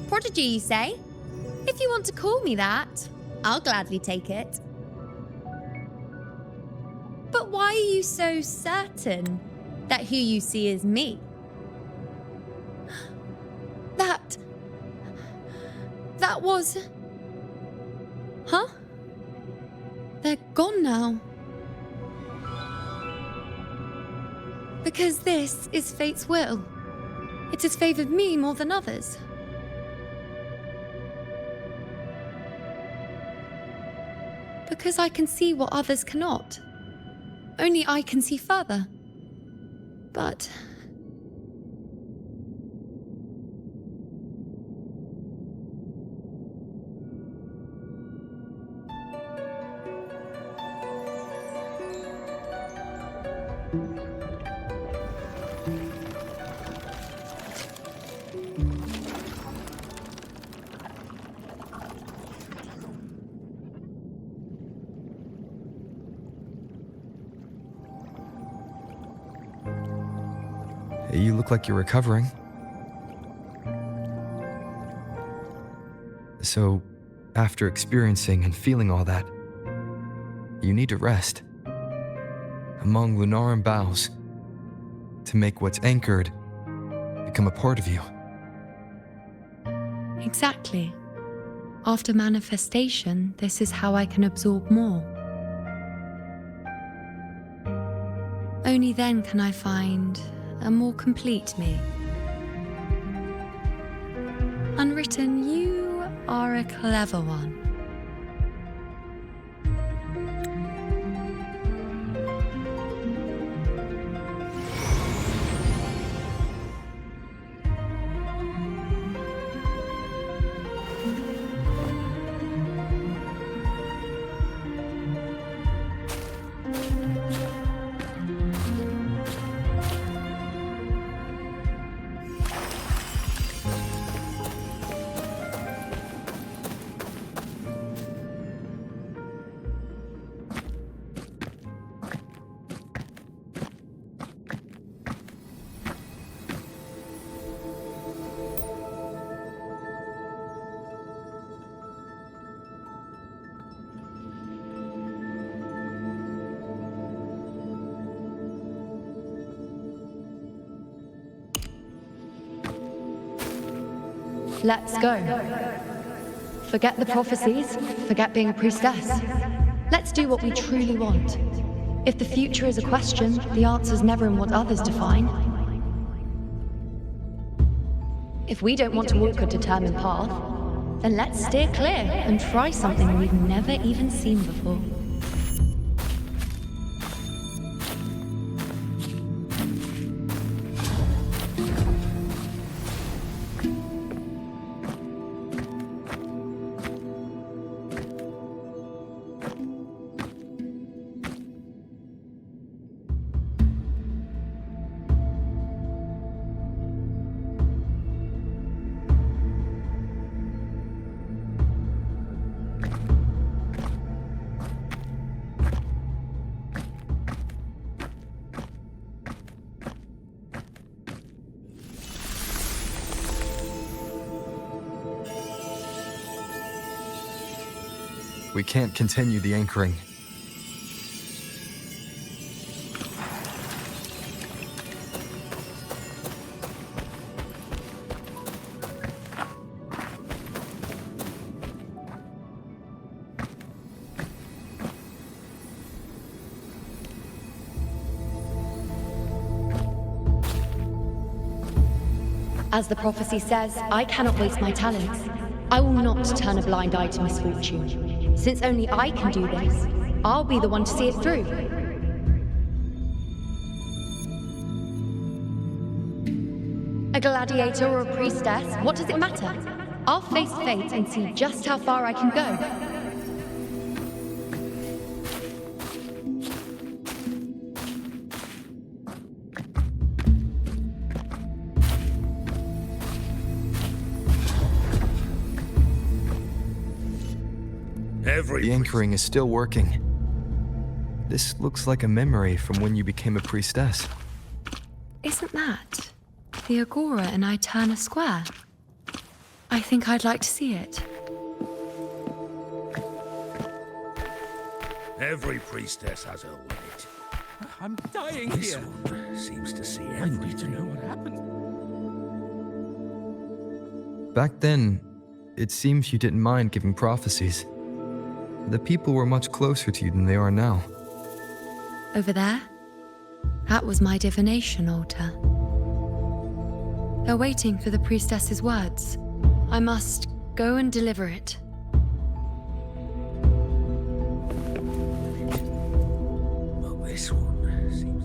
Prodigy, you say? If you want to call me that, I'll gladly take it. But why are you so certain that who you see is me? That was... Huh? They're gone now. Because this is fate's will. It has favored me more than others. Because I can see what others cannot. Only I can see further. But... You look like you're recovering. So, after experiencing and feeling all that, you need to rest among Lunaran boughs to make what's anchored become a part of you. Exactly. After manifestation, this is how I can absorb more. Only then can I find a more complete me. Unwritten, you are a clever one. Let's go. Forget the prophecies, forget being a priestess. Let's do what we truly want. If the future is a question, the answer's never in what others define. If we don't want to walk a determined path, then let's steer clear and try something we've never even seen before. We can't continue the anchoring. As the prophecy says, I cannot waste my talents. I will not turn a blind eye to misfortune. Since only I can do this, I'll be the one to see it through. A gladiator or a priestess, what does it matter? I'll face fate and see just how far I can go. The anchoring is still working. This looks like a memory from when you became a priestess. Isn't that the Agora in Iuno Square? I think I'd like to see it. Every priestess has her limit. I'm dying This here. one seems to see I need to everything. know what happened. Back then, it seems you didn't mind giving prophecies. The people were much closer to you than they are now. Over there? That was my divination altar. They're waiting for the priestess's words. I must go and deliver it. Well, this one seems...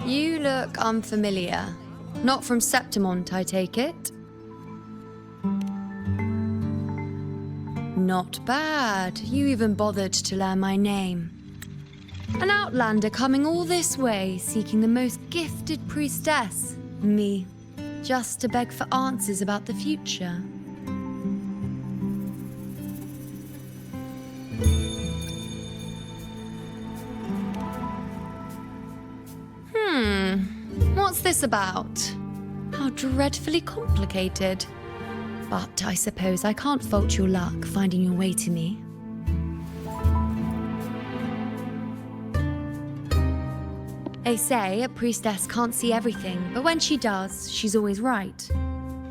You look unfamiliar. Not from Septimont, I take it. Not bad. You even bothered to learn my name. An outlander coming all this way, seeking the most gifted priestess, me, just to beg for answers about the future. What's this about? How dreadfully complicated. But I suppose I can't fault your luck finding your way to me. They say a priestess can't see everything, but when she does, she's always right.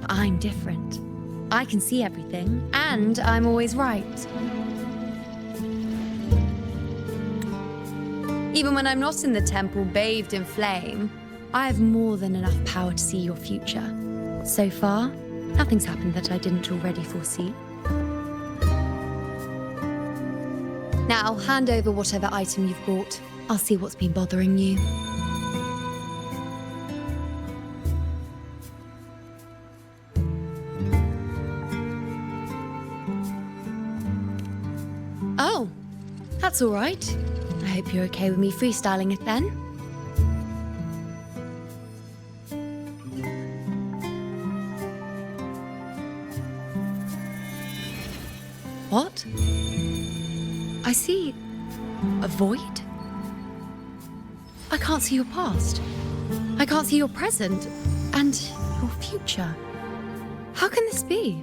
I'm different. I can see everything, and I'm always right. Even when I'm not in the temple bathed in flame, I have more than enough power to see your future. So far, nothing's happened that I didn't already foresee. Now, hand over whatever item you've brought. I'll see what's been bothering you. Oh, that's all right. I hope you're okay with me freestyling it then. What? I see a void? I can't see your past. I can't see your present and your future. How can this be?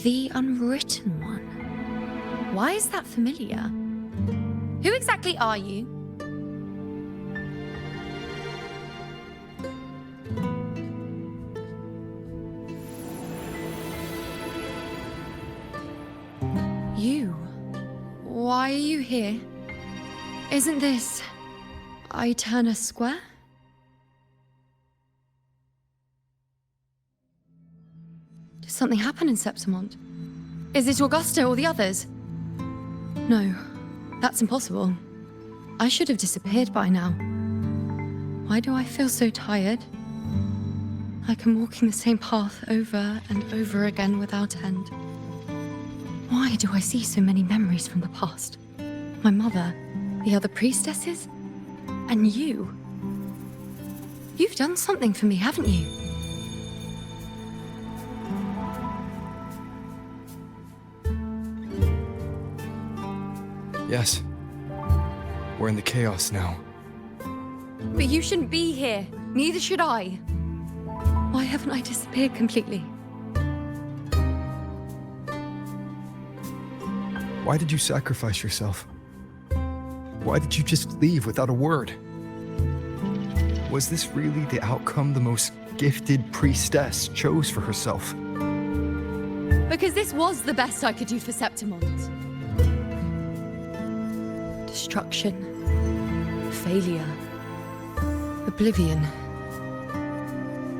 The Unwritten One. Why is that familiar? Who exactly are you? You? Why are you here? Isn't this Iuno Square? Did something happen in Septimont? Is it Augusta or the others? No, that's impossible. I should have disappeared by now. Why do I feel so tired? Like I'm walking the same path over and over again without end. Why do I see so many memories from the past? My mother, the other priestesses, and you. You've done something for me, haven't you? Yes. We're in the chaos now. But you shouldn't be here. Neither should I. Why haven't I disappeared completely? Why did you sacrifice yourself? Why did you just leave without a word? Was this really the outcome the most gifted priestess chose for herself? Because this was the best I could do for Septimond. Destruction. Failure. Oblivion.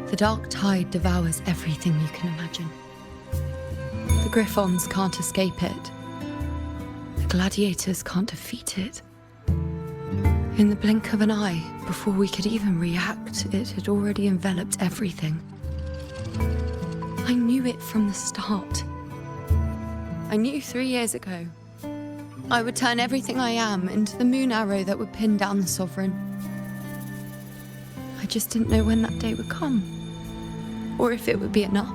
The dark tide devours everything you can imagine. The Griffons can't escape it. The gladiators can't defeat it. In the blink of an eye, before we could even react, it had already enveloped everything. I knew it from the start. I knew 3 years ago I would turn everything I am into the moon arrow that would pin down the Sovereign. I just didn't know when that day would come, or if it would be enough.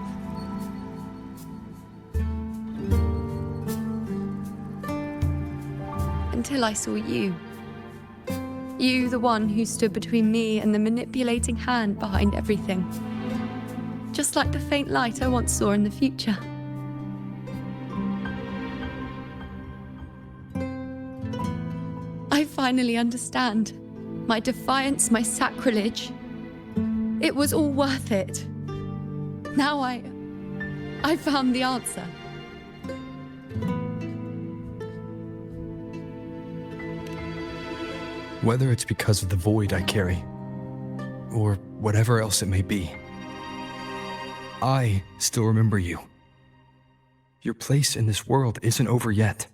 Until I saw you. You, the one who stood between me and the manipulating hand behind everything. Just like the faint light I once saw in the future. I finally understand. My defiance, my sacrilege. It was all worth it. Now I found the answer. Whether it's because of the void I carry, or whatever else it may be, I still remember you. Your place in this world isn't over yet.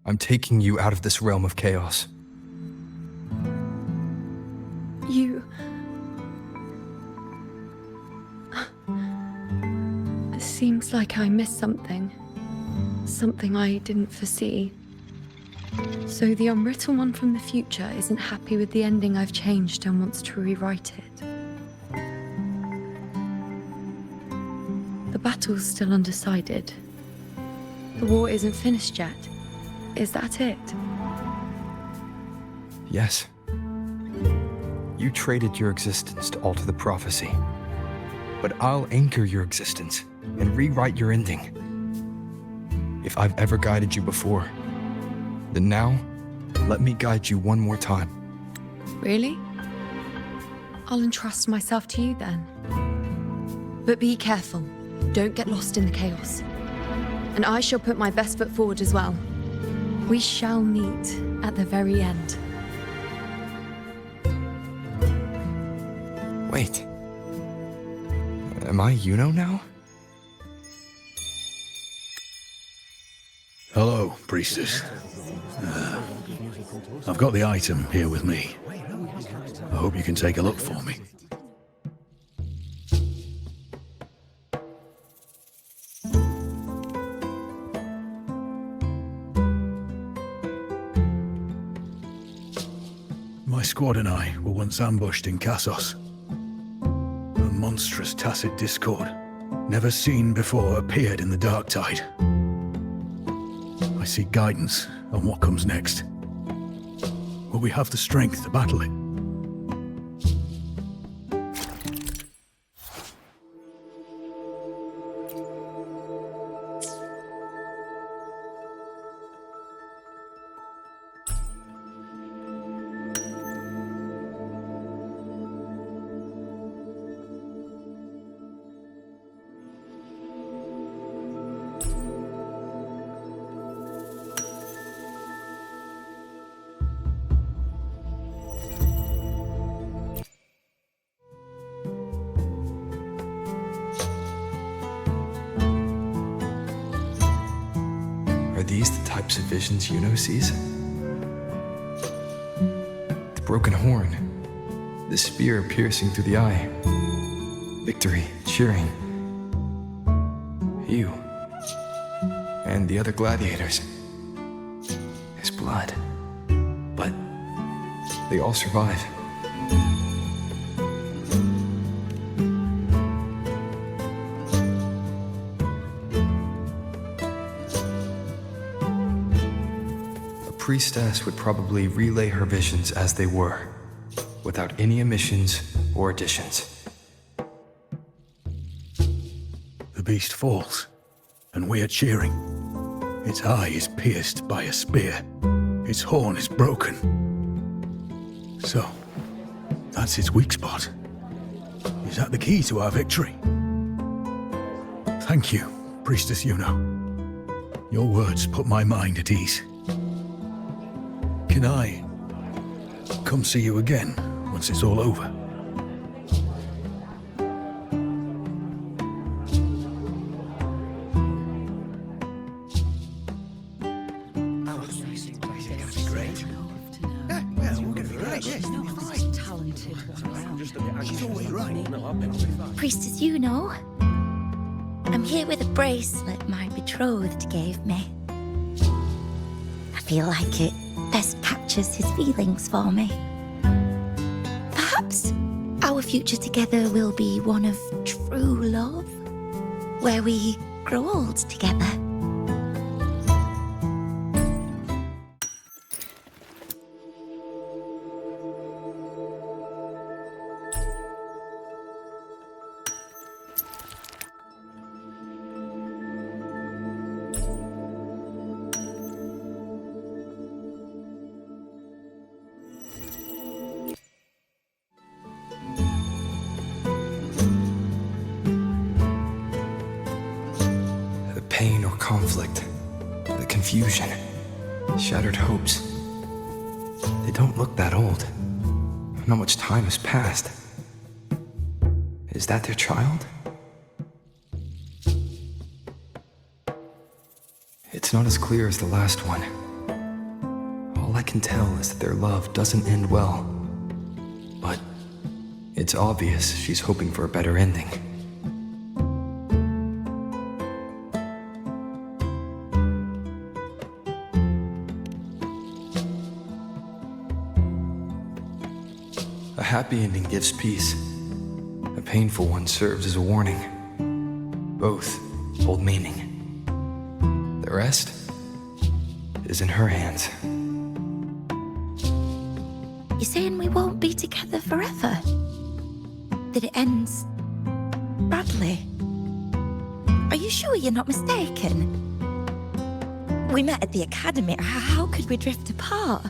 I'm taking you out of this realm of chaos. You... It seems like I missed something. Something I didn't foresee. So the unwritten one from the future isn't happy with the ending I've changed and wants to rewrite it. The battle's still undecided. The war isn't finished yet. Is that it? Yes. You traded your existence to alter the prophecy. But I'll anchor your existence and rewrite your ending. If I've ever guided you before, then now, let me guide you one more time. Really? I'll entrust myself to you then. But be careful. Don't get lost in the chaos. And I shall put my best foot forward as well. We shall meet at the very end. Wait. Am I Iuno now? Hello, priestess. I've got the item here with me. I hope you can take a look for me. My squad and I were once ambushed in Kassos. A monstrous tacit discord, never seen before, appeared in the dark tide. I seek guidance on what comes next. Will we have the strength to battle it? Are these the types of visions Iuno sees? The broken horn, the spear piercing through the eye, victory cheering, you, and the other gladiators. His blood, but they all survive. Priestess would probably relay her visions as they were, without any omissions or additions. The beast falls, and we are cheering. Its eye is pierced by a spear. Its horn is broken. So, that's its weak spot. Is that the key to our victory? Thank you, Priestess Iuno. Your words put my mind at ease. Can I come see you again once it's all over? Priestess Iuno, I'm here with a bracelet my betrothed gave me. I feel like it best captures his feelings for me. Perhaps our future together will be one of true love, where we grow old together. Pain or conflict, the confusion, shattered hopes. They don't look that old. Not much time has passed. Is that their child? It's not as clear as the last one. All I can tell is that their love doesn't end well. But it's obvious she's hoping for a better ending. A happy ending gives peace. A painful one serves as a warning. Both hold meaning. The rest is in her hands. You're saying we won't be together forever? That it ends badly? Are you sure you're not mistaken? We met at the academy. How could we drift apart?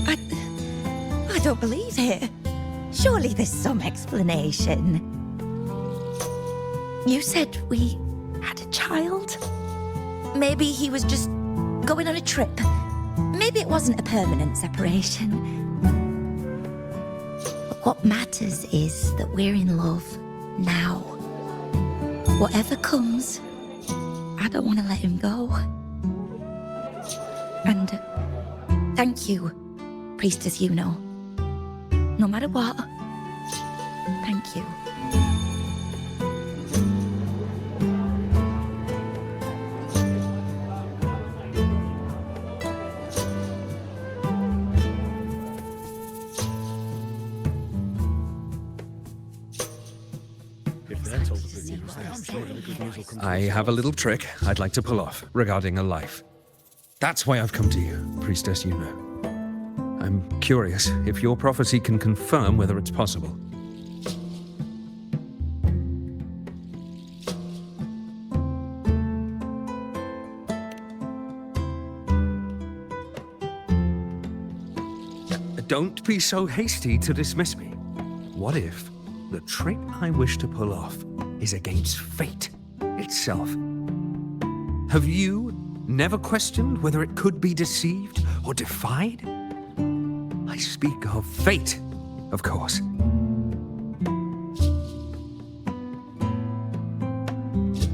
I don't believe it. Surely there's some explanation. You said we had a child? Maybe he was just going on a trip. Maybe it wasn't a permanent separation. But what matters is that we're in love now. Whatever comes, I don't want to let him go. And thank you, Priestess Iuno. No matter what, thank you. I have a little trick I'd like to pull off regarding a life. That's why I've come to you, Priestess Iuno. I'm curious if your prophecy can confirm whether it's possible. Don't be so hasty to dismiss me. What if the trick I wish to pull off is against fate itself? Have you never questioned whether it could be deceived or defied? I speak of fate, of course.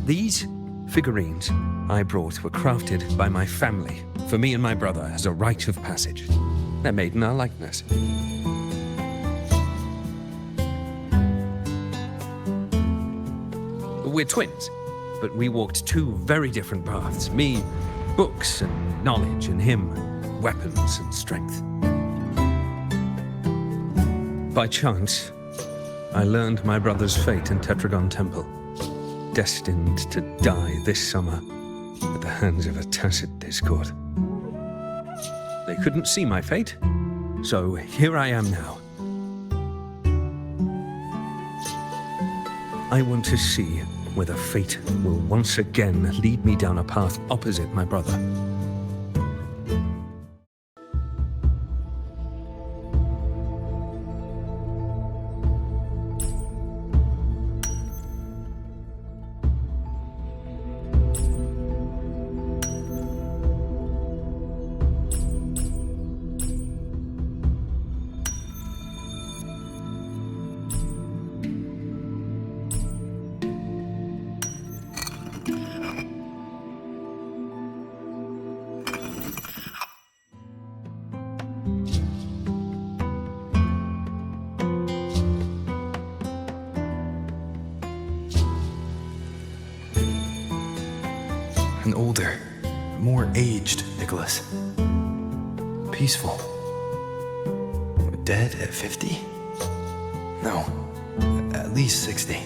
These figurines I brought were crafted by my family for me and my brother as a rite of passage. They're made in our likeness. We're twins, but we walked two very different paths. Me, books and knowledge, and him, weapons and strength. By chance, I learned my brother's fate in Tetragon Temple, destined to die this summer at the hands of a tacit discord. They couldn't see my fate, so here I am now. I want to see whether fate will once again lead me down a path opposite my brother. An older, more aged Nicholas. Peaceful. Dead at 50? No, at least 60.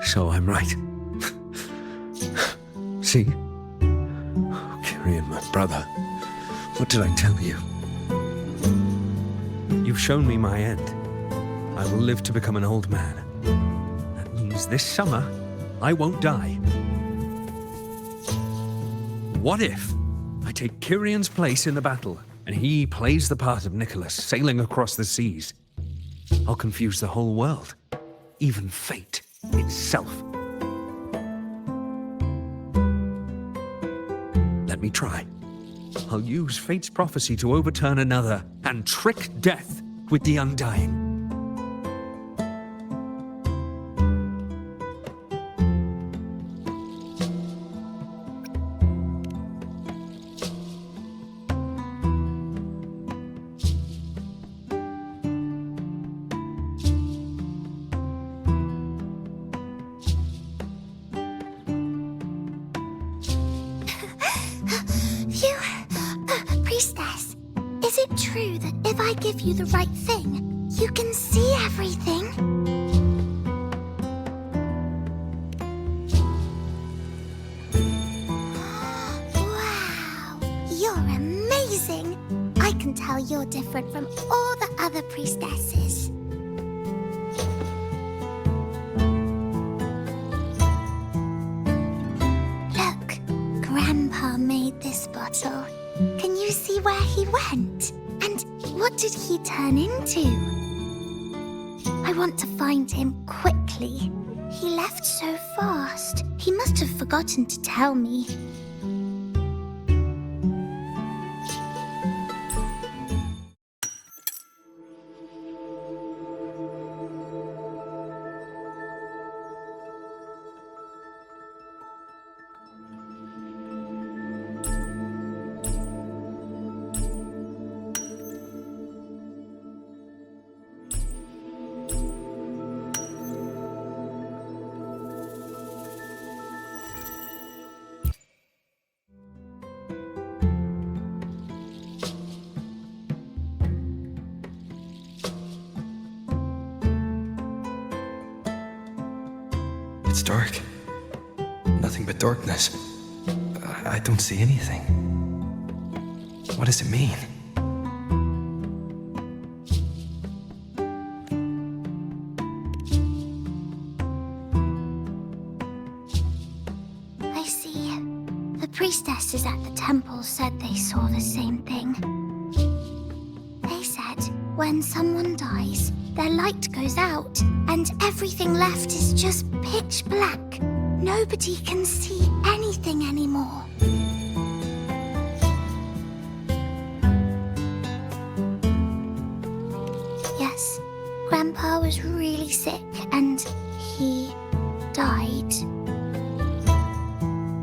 So I'm right. See? Kyrian, my brother. What did I tell you? You've shown me my end. I will live to become an old man. That means this summer, I won't die. What if I take Kyrian's place in the battle, and he plays the part of Nicholas, sailing across the seas? I'll confuse the whole world, even fate itself. Let me try. I'll use fate's prophecy to overturn another and trick death with the undying. Priestess, is it true that if I give you the right thing, you can see everything? Wow, you're amazing. I can tell you're different from all the other priestesses. Look, Grandpa made this bottle. Can you see where he went? And what did he turn into? I want to find him quickly. He left so fast. He must have forgotten to tell me. It's dark. Nothing but darkness. I don't see anything. What does it mean? I see. The priestesses at the temple said they saw the same thing. They said when someone dies, their light goes out, and everything left is just pitch black. Nobody can see anything anymore. Yes, Grandpa was really sick, and he died.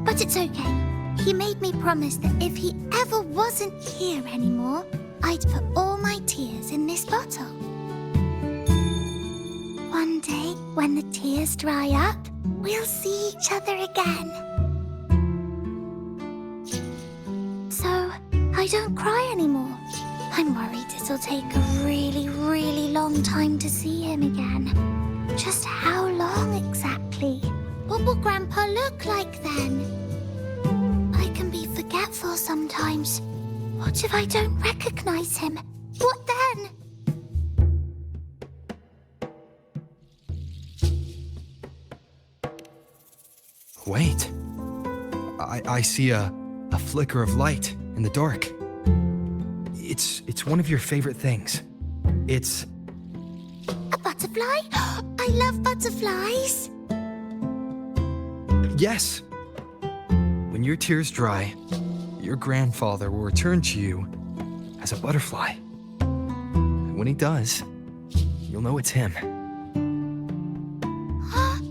But it's okay. He made me promise that if he ever wasn't here anymore, I'd put all my tears in this bottle. One day, when the tears dry up, we'll see each other again. So, I don't cry anymore. I'm worried it'll take a really, really long time to see him again. Just how long exactly? What will Grandpa look like then? I can be forgetful sometimes. What if I don't recognize him? What then? Wait. I see a flicker of light in the dark. It's one of your favorite things. It's... A butterfly? I love butterflies. Yes, When your tears dry, your grandfather will return to you as a butterfly. And when he does, you'll know it's him.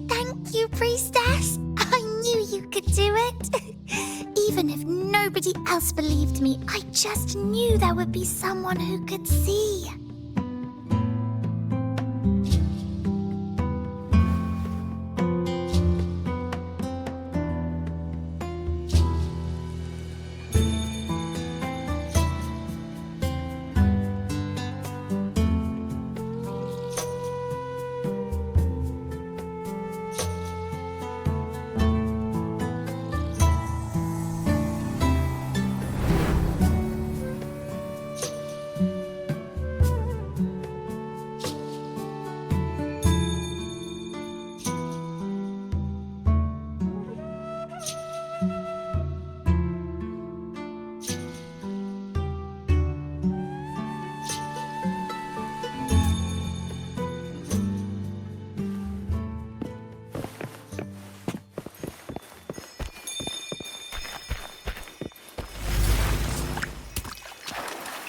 Thank you, Priestess. I knew you could do it. Even if nobody else believed me, I just knew there would be someone who could see.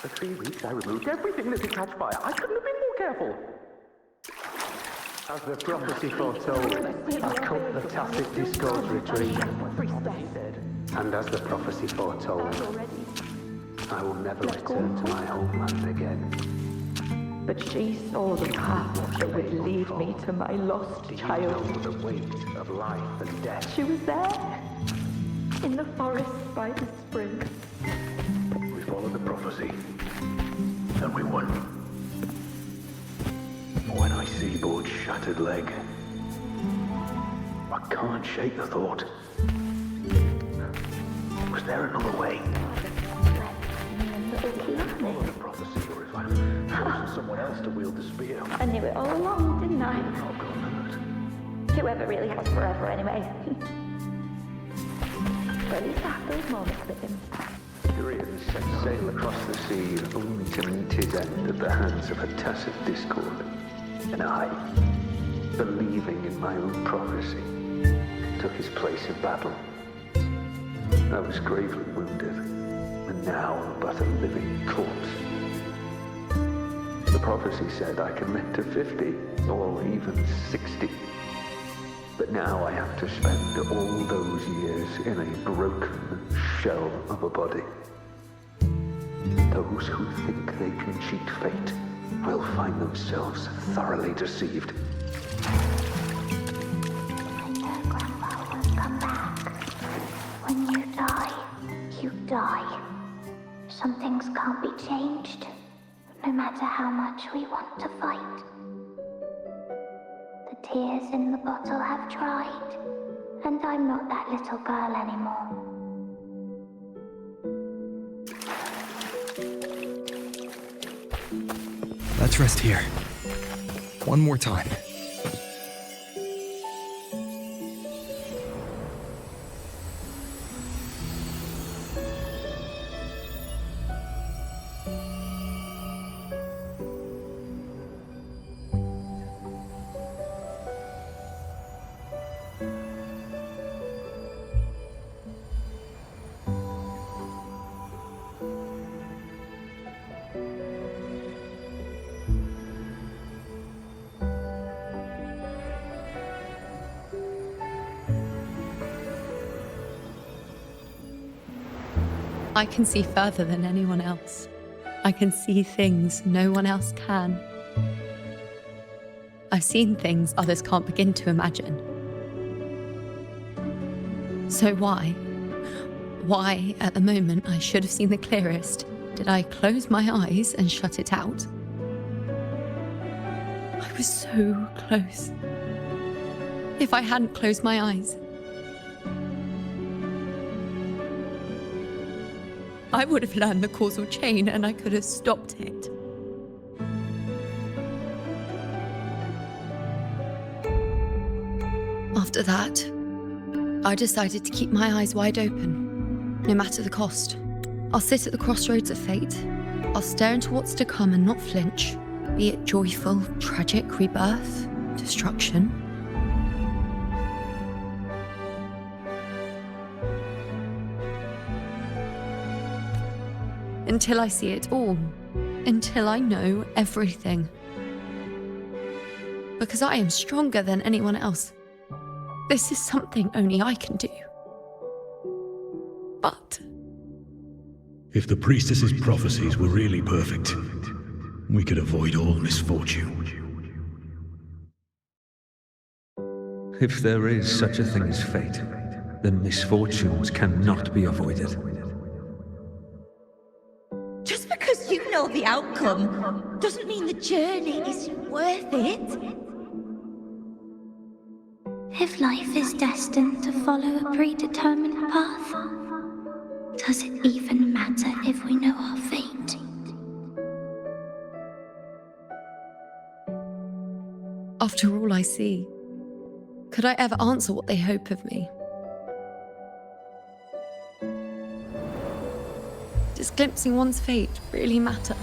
For 3 weeks, I removed everything that could catch fire. I couldn't have been more careful. As the prophecy foretold, I cut the tacit discourse retreat. And as the prophecy foretold, I will never return to my homeland again. But she saw the path that would lead me to my lost child. You know the weight of life and death. She was there, in the forest by the spring. We followed the prophecy, and we won. When I see Board's shattered leg, I can't shake the thought. Was there another way? Follow the prophecy, or if I'm chosen someone else to wield the spear. I knew it all along, didn't I? Whoever really has forever, anyway. But at least I have those moments with him. Tyrion set sail across the sea only to meet his end at the hands of a tacit discord. And I, believing in my own prophecy, took his place in battle. I was gravely wounded, and now but a living corpse. The prophecy said I can live to 50, or even 60. But now I have to spend all those years in a broken shell of a body. Those who think they can cheat fate will find themselves thoroughly deceived. When you die, you die. Some things can't be changed, no matter how much we want to fight. The tears in the bottle have dried, and I'm not that little girl anymore. Let's rest here. One more time. I can see further than anyone else. I can see things no one else can. I've seen things others can't begin to imagine. So why, at the moment I should have seen the clearest, did I close my eyes and shut it out? I was so close. If I hadn't closed my eyes, I would have learned the causal chain and I could have stopped it. After that, I decided to keep my eyes wide open, no matter the cost. I'll sit at the crossroads of fate. I'll stare into what's to come and not flinch, be it joyful, tragic rebirth, destruction. Until I see it all. Until I know everything. Because I am stronger than anyone else. This is something only I can do. But if the priestess's prophecies were really perfect, we could avoid all misfortune. If there is such a thing as fate, then misfortunes cannot be avoided. Just because you know the outcome doesn't mean the journey is worth it. If life is destined to follow a predetermined path, does it even matter if we know our fate? after all I see, could I ever answer what they hope of me? Does glimpsing one's fate really matter?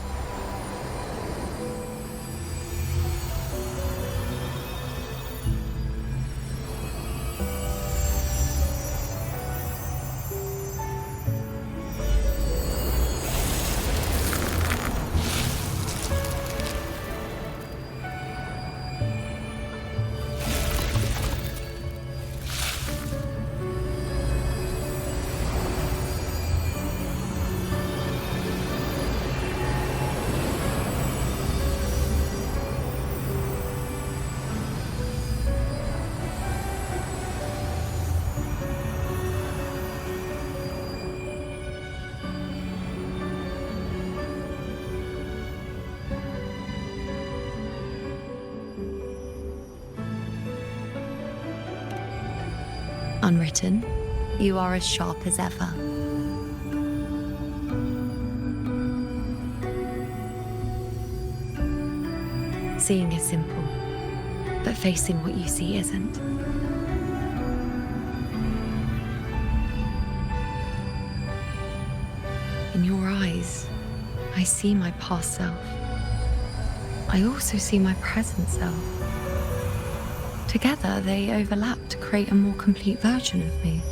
Unwritten, you are as sharp as ever. Seeing is simple, but facing what you see isn't. In your eyes, I see my past self. I also see my present self. Together, they overlap to create a more complete version of me.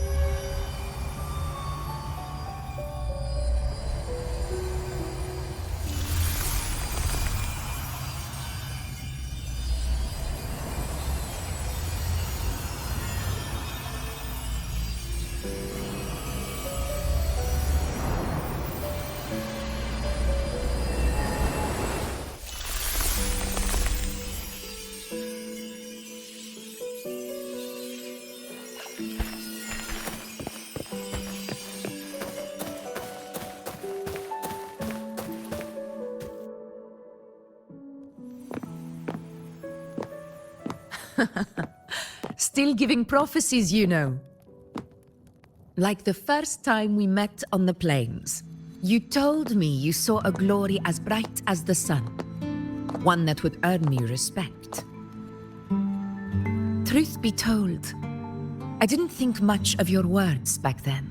Still giving prophecies, you know. Like the first time we met on the plains, you told me you saw a glory as bright as the sun, one that would earn me respect. Truth be told, I didn't think much of your words back then.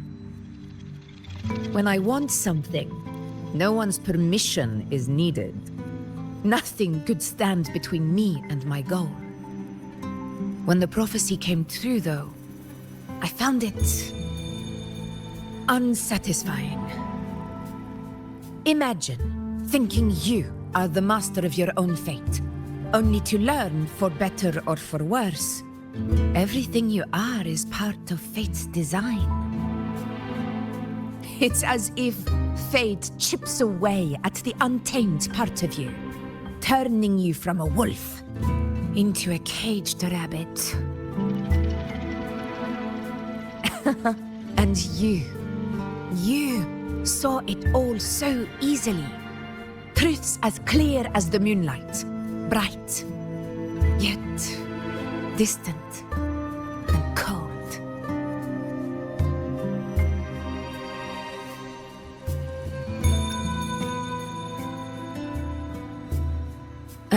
When I want something, no one's permission is needed. Nothing could stand between me and my goal. When the prophecy came true, though, I found it unsatisfying. Imagine thinking you are the master of your own fate, only to learn, for better or for worse, everything you are is part of fate's design. It's as if fate chips away at the untamed part of you, turning you from a wolf into a caged rabbit. And you saw it all so easily. Truths as clear as the moonlight, bright, yet distant and cold.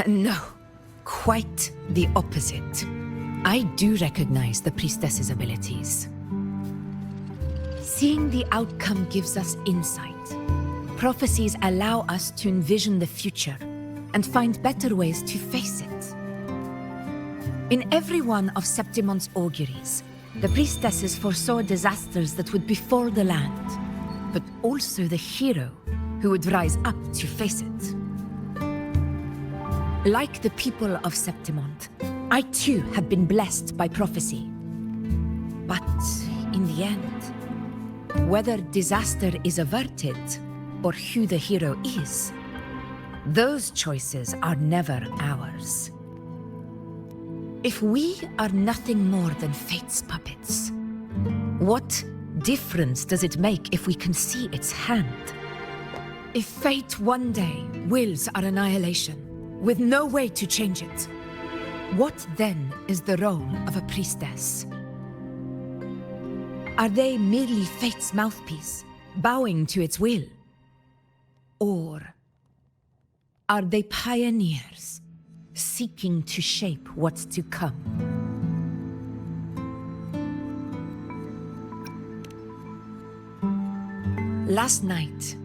No. Quite the opposite. I do recognize the priestess's abilities. Seeing the outcome gives us insight. Prophecies allow us to envision the future and find better ways to face it. In every one of Septimon's auguries, the priestesses foresaw disasters that would befall the land, but also the hero who would rise up to face it. Like the people of Septimont, I too have been blessed by prophecy. But in the end, whether disaster is averted or who the hero is, those choices are never ours. If we are nothing more than fate's puppets, what difference does it make if we can see its hand? If fate one day wills our annihilation, with no way to change it, what then is the role of a priestess? Are they merely fate's mouthpiece, bowing to its will? Or are they pioneers, seeking to shape what's to come? Last night,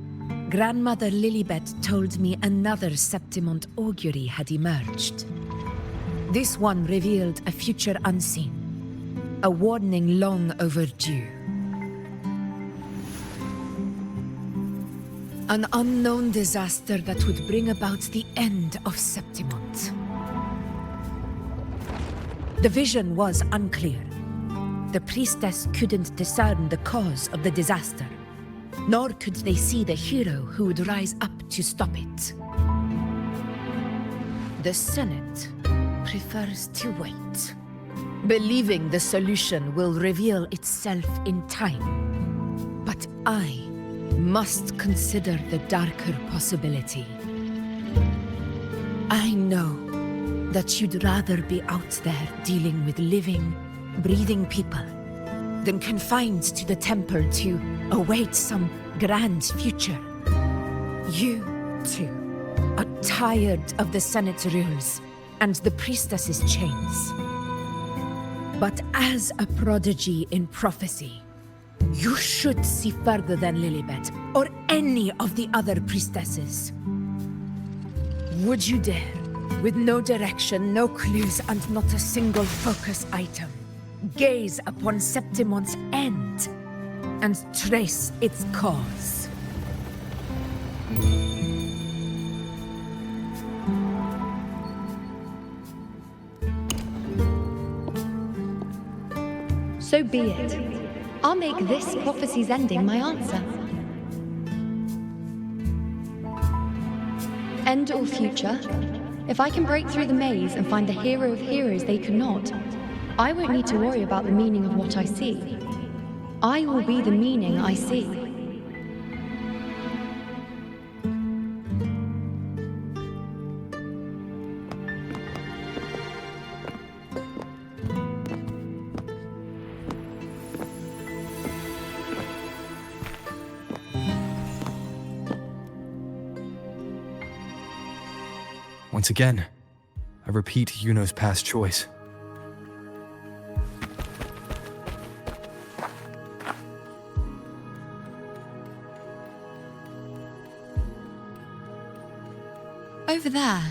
Grandmother Lilibet told me another Septimont augury had emerged. This one revealed a future unseen, a warning long overdue. An unknown disaster that would bring about the end of Septimont. The vision was unclear. The priestess couldn't discern the cause of the disaster, nor could they see the hero who would rise up to stop it. The Senate prefers to wait, believing the solution will reveal itself in time. But I must consider the darker possibility. I know that you'd rather be out there dealing with living, breathing people than confined to the temple to await some grand future. You, too, are tired of the Senate's rules and the priestess's chains. But as a prodigy in prophecy, you should see further than Lilibet or any of the other priestesses. Would you dare, with no direction, no clues, and not a single focus item, gaze upon Septimont's end and trace its cause? So be it. I'll make this prophecy's ending my answer. End or future, if I can break through the maze and find the hero of heroes they could not, I won't need to worry about the meaning of what I see. I will be the meaning I see. Once again, I repeat Iuno's past choice. Over there,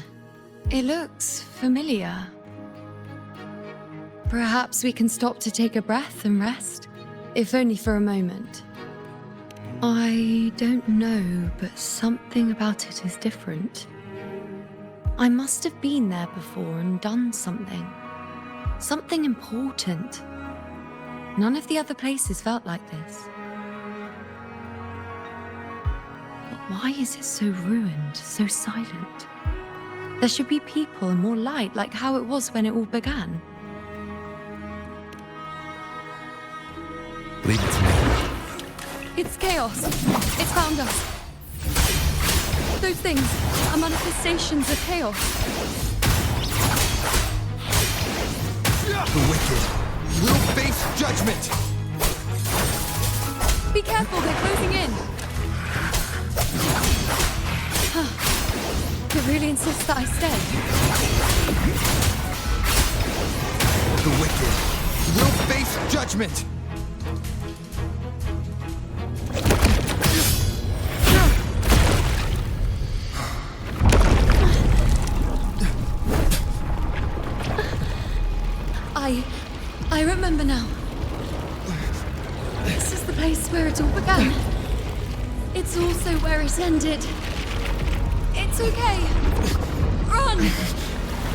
it looks familiar. Perhaps we can stop to take a breath and rest, if only for a moment. I don't know, but something about it is different. I must have been there before and done something. Something important. None of the other places felt like this. But why is it so ruined, so silent? There should be people and more light, like how it was when it all began. Leave it to me. It's chaos. It's found us. Those things are manifestations of chaos. The wicked will face judgment! Be careful, they're closing in. It really insists that I stay. The wicked will face judgment! I remember now. This is the place where it all began. It's also where it ended. It's okay. Run!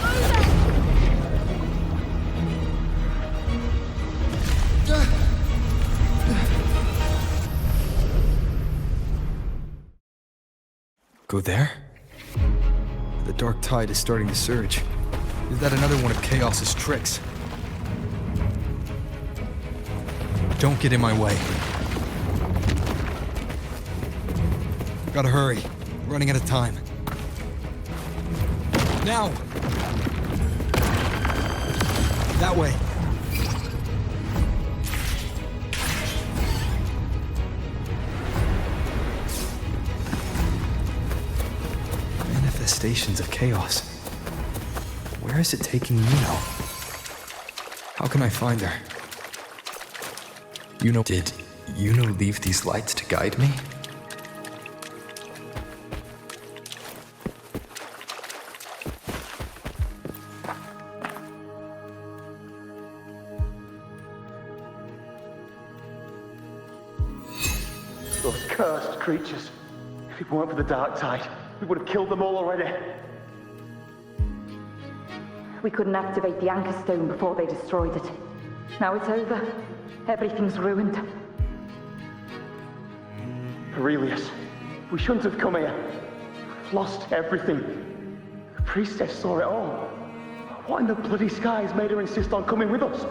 Over! Go there? The dark tide is starting to surge. Is that another one of Chaos's tricks? Don't get in my way. Gotta hurry. Running out of time. Now! That way. Manifestations of chaos. Where is it taking Iuno? How can I find her? Did Iuno leave these lights to guide me? Those cursed creatures. If it weren't for the dark tide, we would have killed them all already. We couldn't activate the anchor stone before they destroyed it. Now it's over. Everything's ruined. Aurelius, we shouldn't have come here. We've lost everything. The priestess saw it all. What in the bloody skies made her insist on coming with us?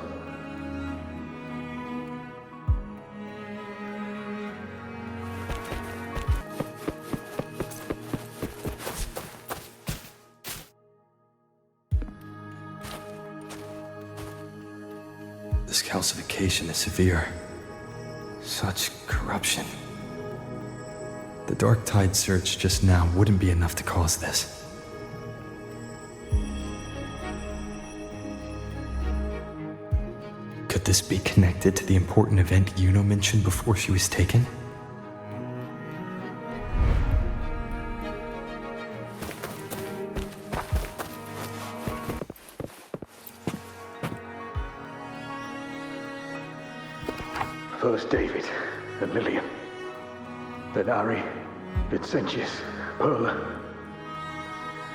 This calcification is severe. Such corruption. The dark tide surge just now wouldn't be enough to cause this. Could this be connected to the important event Iuno mentioned before she was taken? First David, then Lillian, then Ari, Vincentius, Perla,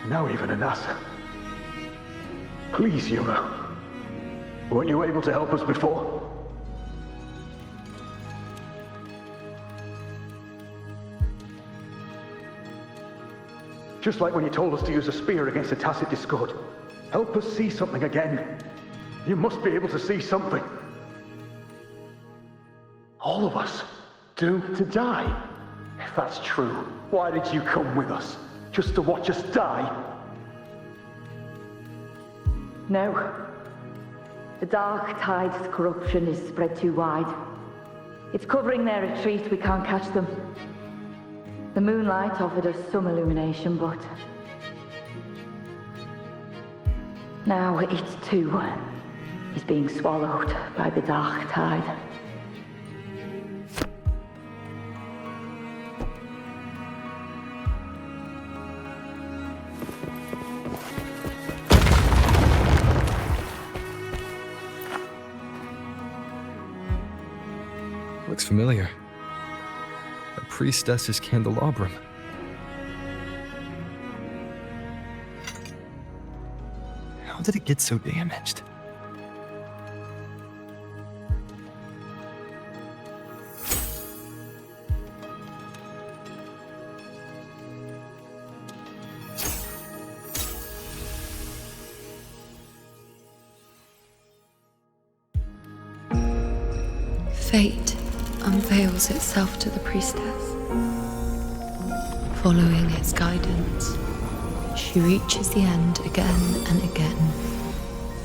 now even Anassa. Please, Iuno. Weren't you able to help us before? Just like when you told us to use a spear against a tacit discord. Help us see something again. You must be able to see something. All of us doomed to die. If that's true, why did you come with us? Just to watch us die? No. The dark tide's corruption is spread too wide. It's covering their retreat, we can't catch them. The moonlight offered us some illumination, but... now it too is being swallowed by the dark tide. Looks familiar. A priestess's candelabrum. How did it get so damaged? Fate unveils itself to the priestess. Following its guidance, she reaches the end again and again,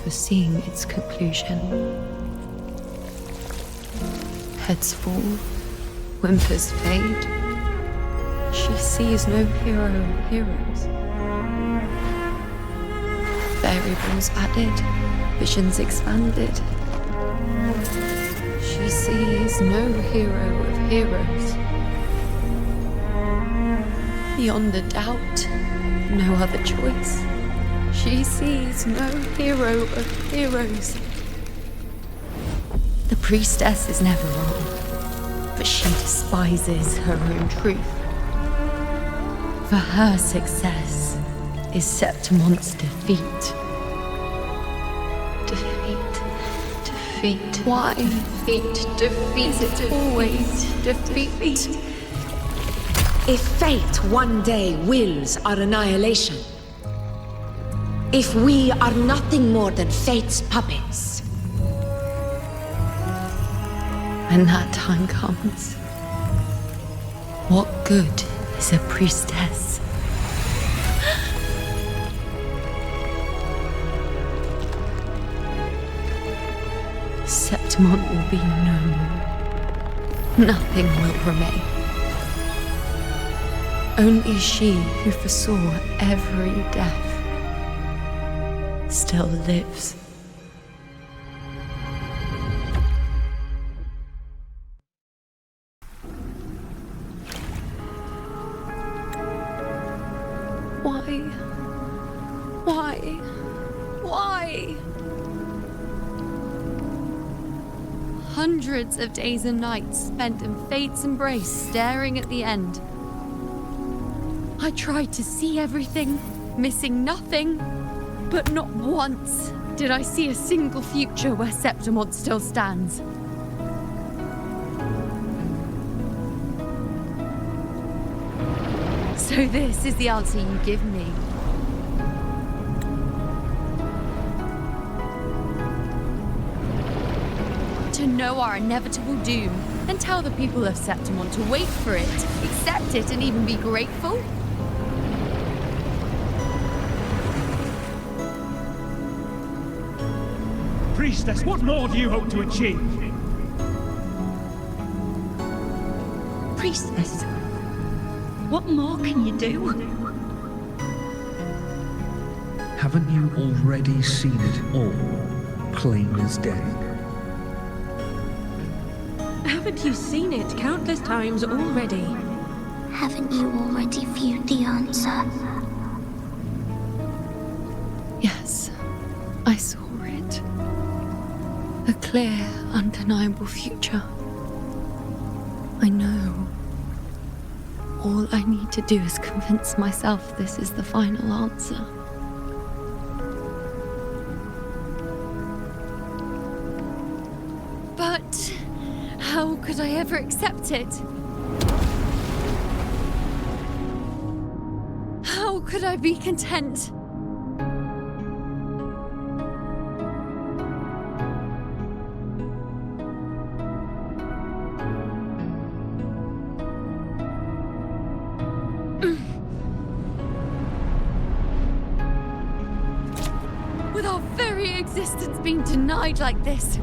foreseeing its conclusion. Heads fall, whimpers fade. She sees no hero or heroes. Variables added, visions expanded. She sees no hero of heroes. Beyond a doubt, no other choice. She sees no hero of heroes. The priestess is never wrong. but she despises her own truth. For her success is Septimon's defeat. Defeat. Why? Defeat. Is it always defeat? If fate one day wills our annihilation, if we are nothing more than fate's puppets, when that time comes, what good is a priestess? Septimon will be known. Nothing will remain. Only she who foresaw every death still lives. Why? Hundreds of days and nights spent in fate's embrace, staring at the end. I tried to see everything, missing nothing, but not once did I see a single future where Septimon still stands. So this is the answer you give me. To know our inevitable doom and tell the people of Septimon to wait for it, accept it, and even be grateful? Priestess, what more do you hope to achieve? Priestess, what more can you do? Haven't you already seen it all, plain as day? Haven't you seen it countless times already? Haven't you already viewed the answer? Yes, I saw it. A clear, undeniable future. I know. All I need to do is convince myself this is the final answer. But how could I ever accept it? How could I be content? With our very existence being denied like this.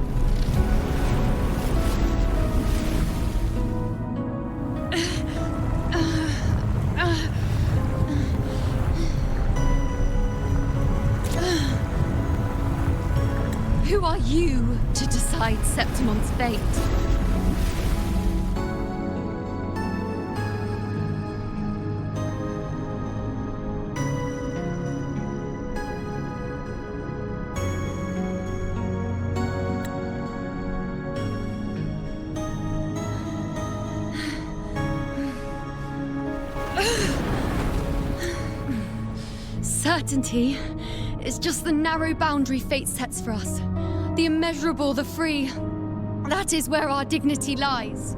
Who are you to decide Septimon's fate? Certainty is just the narrow boundary fate sets for us. The immeasurable, the free. That is where our dignity lies.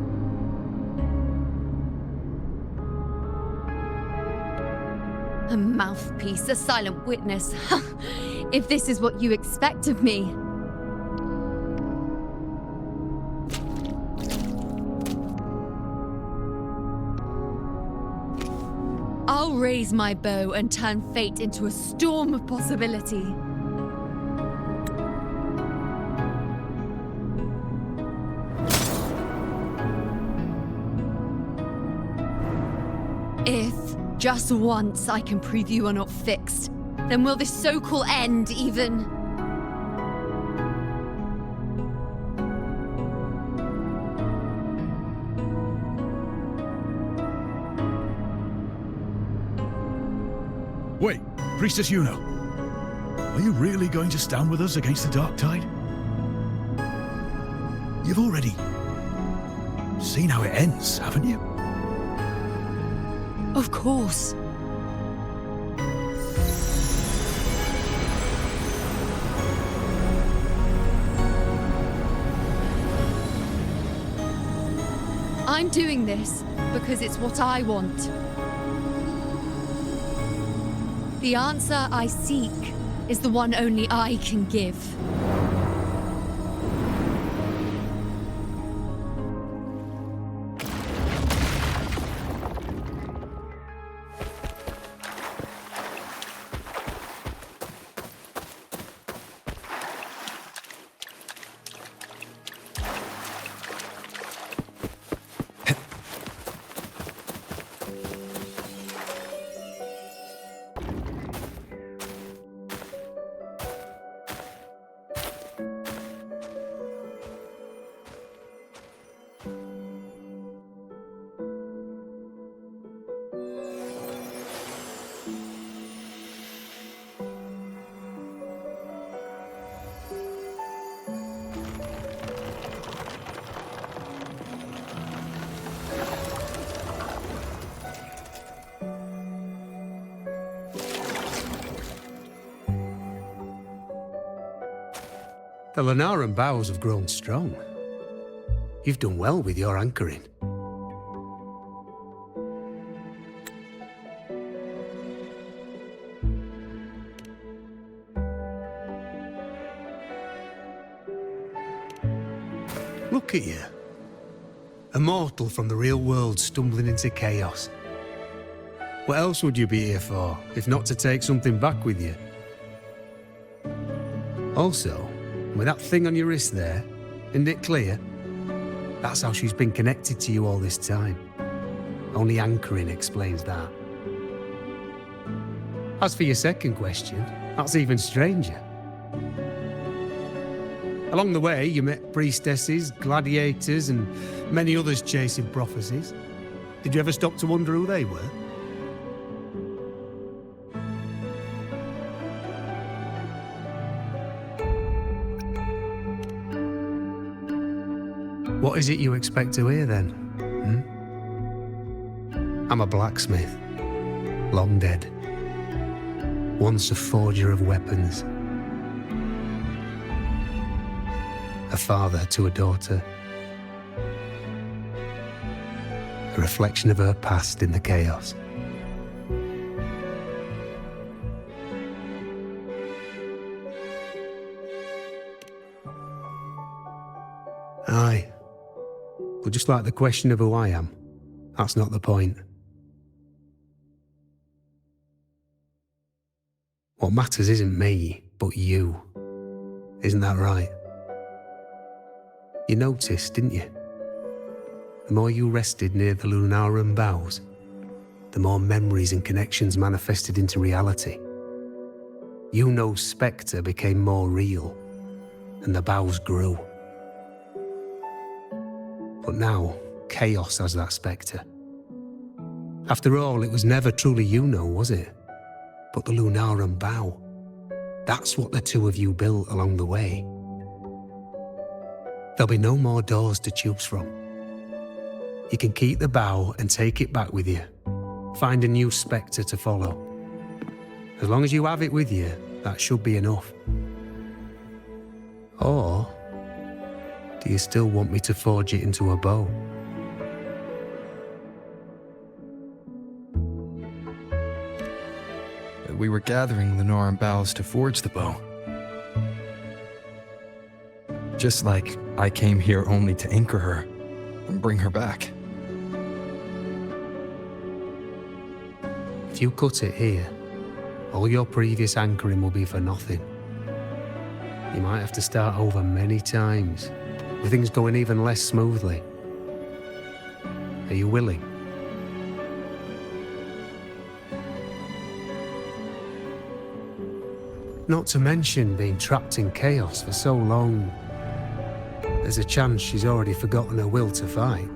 A mouthpiece, a silent witness. If this is what you expect of me. I'll raise my bow and turn fate into a storm of possibility. If, just once, I can prove you are not fixed, then will this so-called end even... Wait, Priestess Iuno. Are you really going to stand with us against the Dark Tide? You've already Seen how it ends, haven't you? Of course. I'm doing this because it's what I want. The answer I seek is the one only I can give. The Lunaran bows have grown strong. You've done well with your anchoring. Look at you. A mortal from the real world stumbling into chaos. What else would you be here for, if not to take something back with you? Also, with that thing on your wrist there, isn't it clear? That's how she's been connected to you all this time. Only anchoring explains that. As for your second question, that's even stranger. Along the way, you met priestesses, gladiators, and many others chasing prophecies. Did you ever stop to wonder who they were? What is it you expect to hear then? I'm a blacksmith, long dead. Once a forger of weapons. A father to a daughter. A reflection of her past in the chaos. Aye. But just like the question of who I am, that's not the point. What matters isn't me, but you. Isn't that right? You noticed, didn't you? The more you rested near the Lunaran bows, the more memories and connections manifested into reality. Iuno's spectre became more real, and the bows grew. But now, chaos has that spectre. After all, it was never truly Iuno, was it? But the Lunaran bow. That's what the two of you built along the way. There'll be no more doors to choose from. You can keep the bow and take it back with you. Find a new spectre to follow. As long as you have it with you, that should be enough. Or do you still want me to forge it into a bow? We were gathering Lunaran boughs to forge the bow. Just like I came here only to anchor her and bring her back. If you cut it here, all your previous anchoring will be for nothing. You might have to start over many times, with things going even less smoothly. Are you willing? Not to mention being trapped in chaos for so long. There's a chance she's already forgotten her will to fight.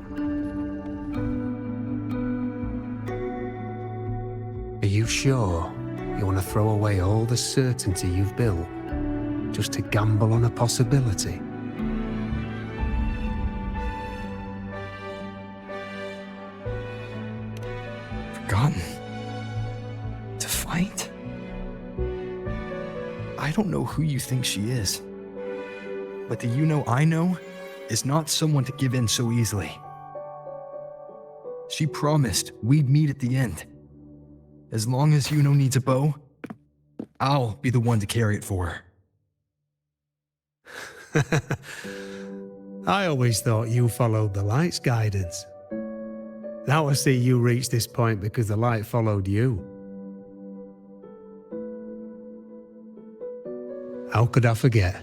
Are you sure you want to throw away all the certainty you've built just to gamble on a possibility? forgotten. To fight? I don't know who you think she is. But the Iuno I know is not someone to give in so easily. She promised we'd meet at the end. As long as Iuno needs a bow, I'll be the one to carry it for her. I always thought you followed the light's guidance. Now I see you reached this point because the light followed you. How could I forget?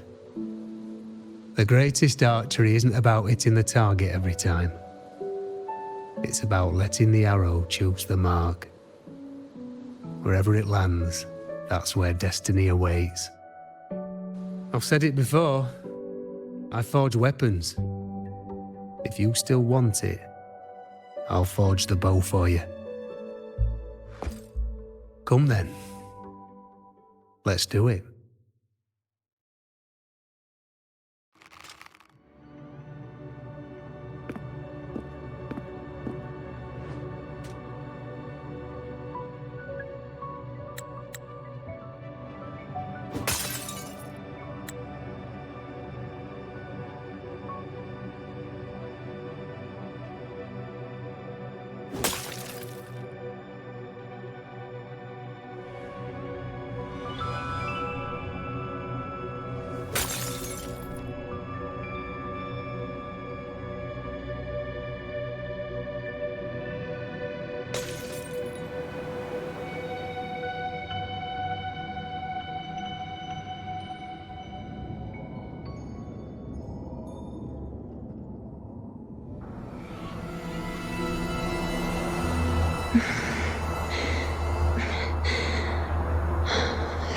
The greatest archery isn't about hitting the target every time. It's about letting the arrow choose the mark. Wherever it lands, that's where destiny awaits. I've said it before. I forge weapons. If you still want it, I'll forge the bow for you. Come then. Let's do it.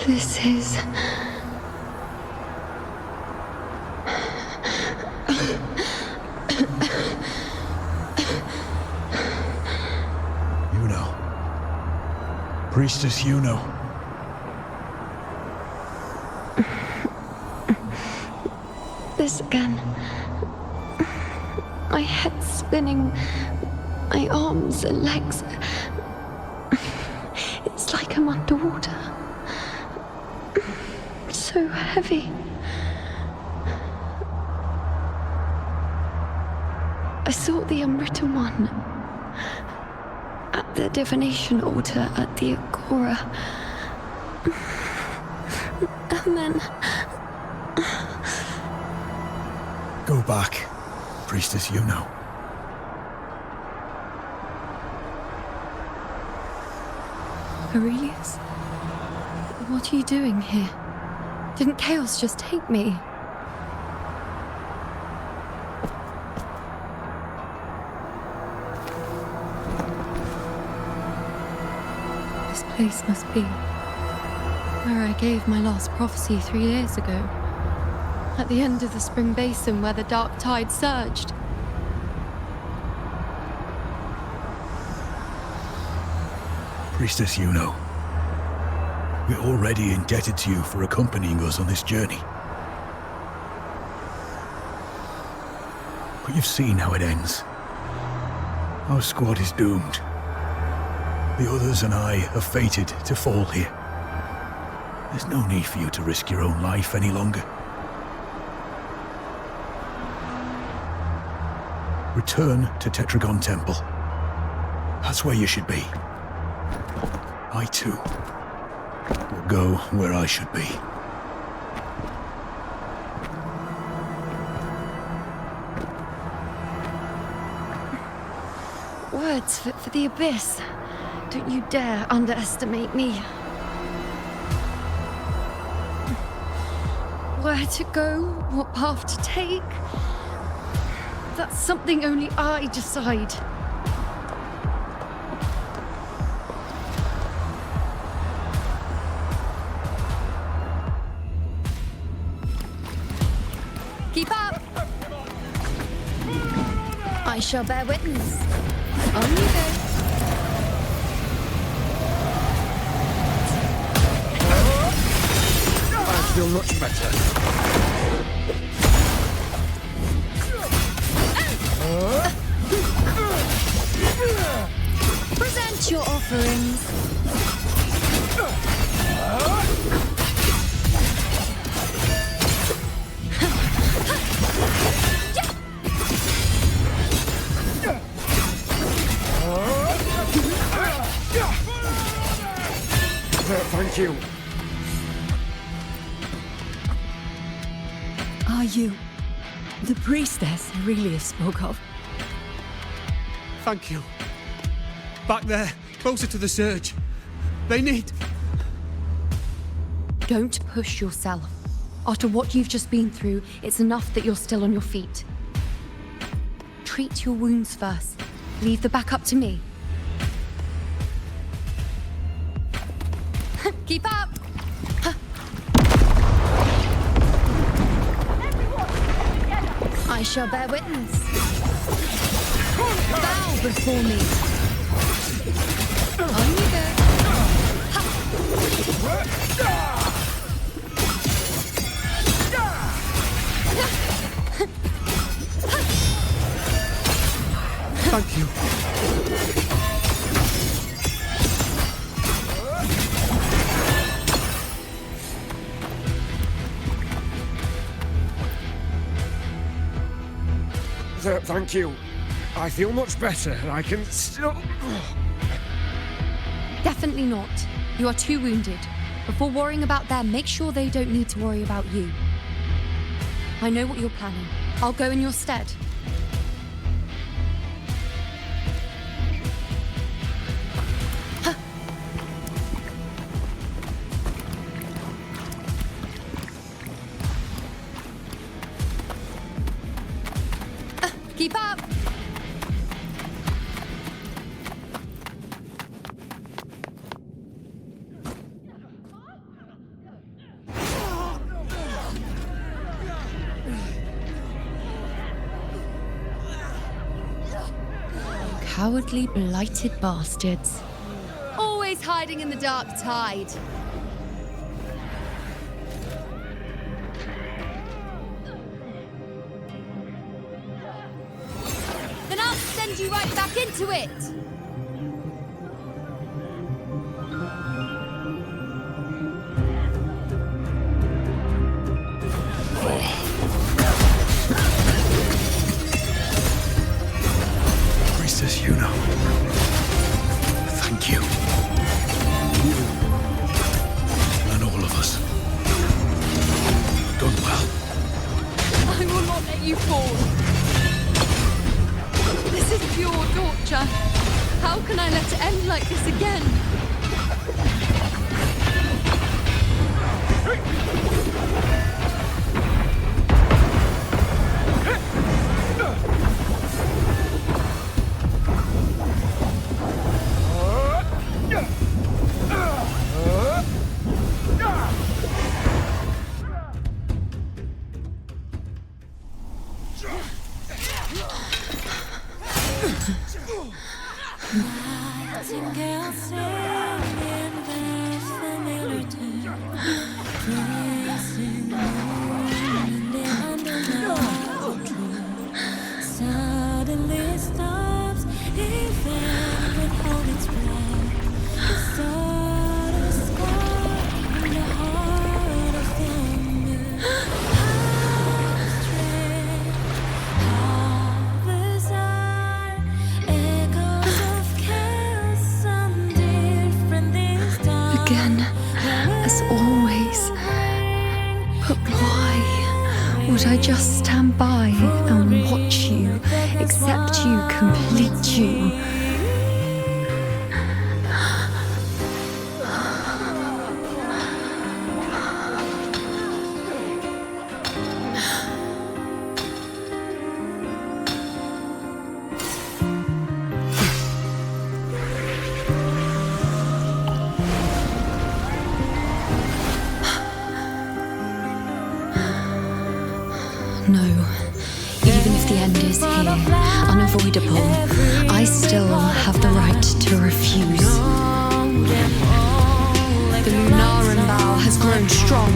This is... Iuno. Priestess Iuno. This again. My head spinning. My arms and legs. It's like I'm underwater. So heavy. I sought the Unwritten One at the divination altar at the Agora. And then... Go back, Priestess Iuno. Aurelius? What are you doing here? Didn't chaos just take me? This place must be where I gave my last prophecy 3 years ago. At the end of the spring basin where the dark tide surged. Priestess Iuno. We're already indebted to you for accompanying us on this journey. But you've seen how it ends. Our squad is doomed. The others and I are fated to fall here. There's no need for you to risk your own life any longer. Return to Tetragon Temple. That's where you should be. I too will go where I should be. Words fit for the abyss. Don't you dare underestimate me. Where to go, what path to take, that's something only I decide. Keep up! I shall bear witness. On you go. I feel much better. Present Collect your offerings. Thank you. Are you the priestess Aurelia spoke of? Thank you. Back there, closer to the surge. They need... Don't push yourself. After what you've just been through, it's enough that you're still on your feet. Treat your wounds first. Leave the back up to me. Keep up! I shall bear witness. Bow before me. On you go. Thank you. Thank you. I feel much better. I can still... Definitely not. You are too wounded. Before worrying about them, make sure they don't need to worry about you. I know what you're planning. I'll go in your stead. Keep up! Cowardly, blighted bastards. Always hiding in the dark tide. Then I'll send you right back into it! Priestess Iuno. Thank you. You and all of us. Done well. I will not let you fall. This is pure torture. How can I let it end like this again? I just stand by and watch you, accept you, complete you. No. Even if the end is here, unavoidable, I still have the right to refuse. The Lunaran bow has grown strong.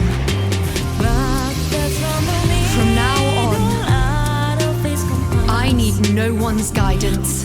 From now on, I need no one's guidance.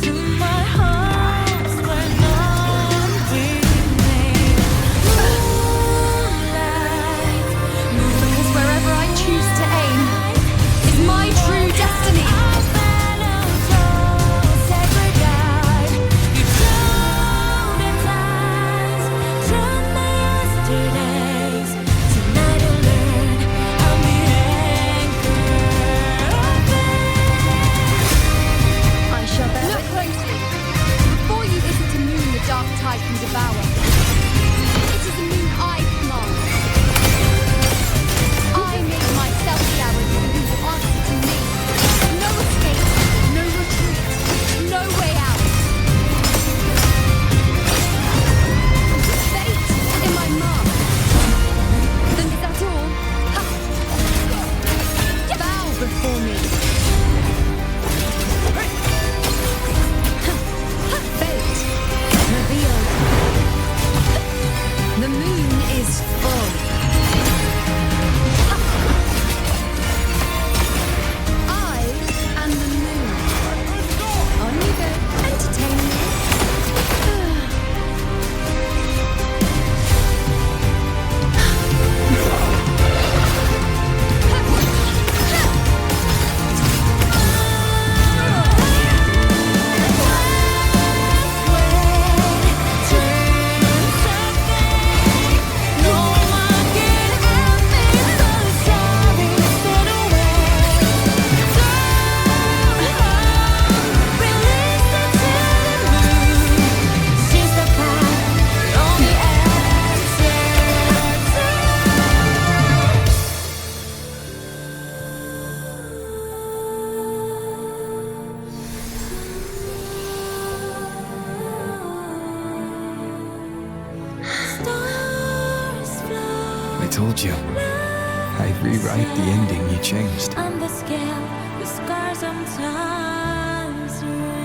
I told you. I'd rewrite the ending you changed. On the scale, the scars sometimes ring.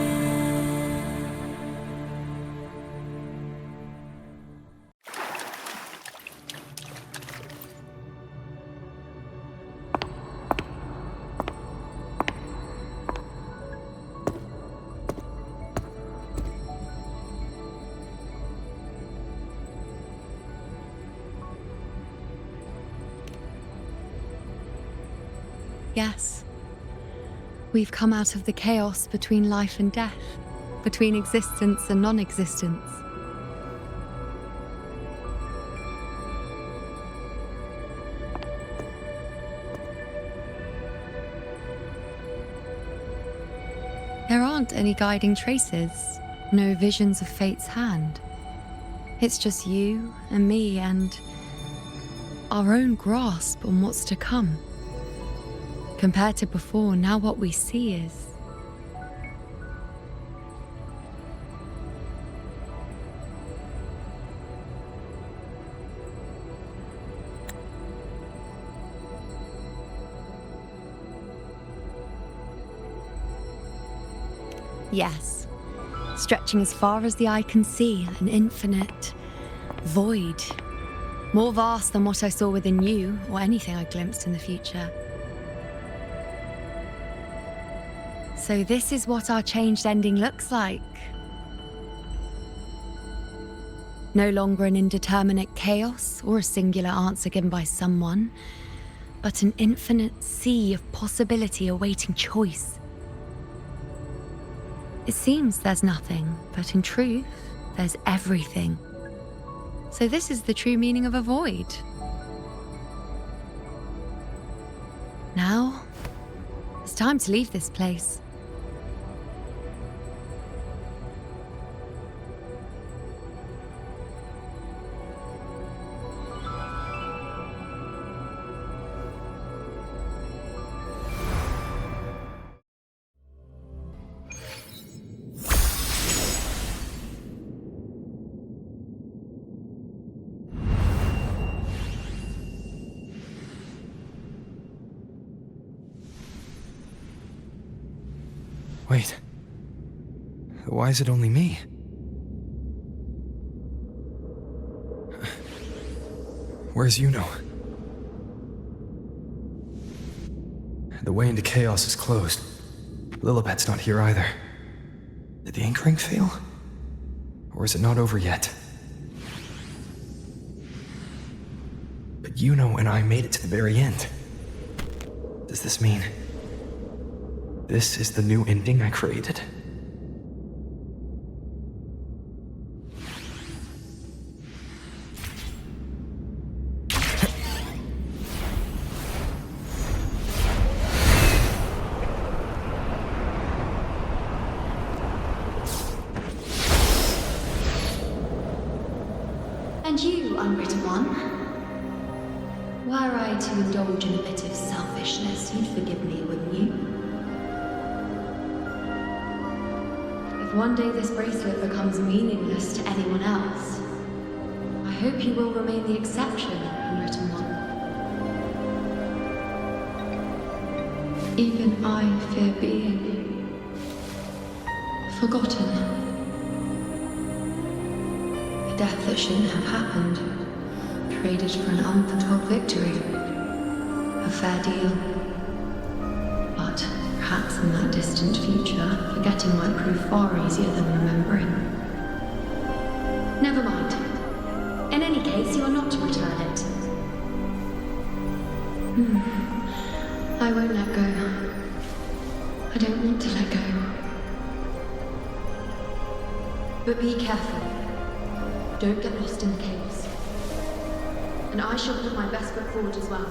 Yes. We've come out of the chaos between life and death, between existence and non-existence. There aren't any guiding traces, no visions of fate's hand. It's just you and me and our own grasp on what's to come. Compared to before, now what we see is... Yes, stretching as far as the eye can see, an infinite void. More vast than what I saw within you, or anything I glimpsed in the future. So this is what our changed ending looks like. No longer an indeterminate chaos or a singular answer given by someone, but an infinite sea of possibility awaiting choice. It seems there's nothing, but in truth, there's everything. So this is the true meaning of a void. Now, it's time to leave this place. Wait. Why is it only me? Where's Iuno? The way into chaos is closed. Lilibet's not here either. Did the ink ring fail? Or is it not over yet? But Iuno and I made it to the very end. Does this mean... this is the new ending I created? And you, unwritten one? Were I to indulge in a bit of selfishness, you'd forgive me, wouldn't you? If one day this bracelet becomes meaningless to anyone else, I hope you will remain the exception, unwritten one. Even I fear being forgotten. A death that shouldn't have happened, traded for an unforetold victory. A fair deal. But perhaps in that distant future, forgetting might prove far easier than remembering. Never mind. In any case, you are not to return it. I won't let go. I don't want to let go. But be careful. Don't get lost in the chaos. And I shall put my best foot forward as well.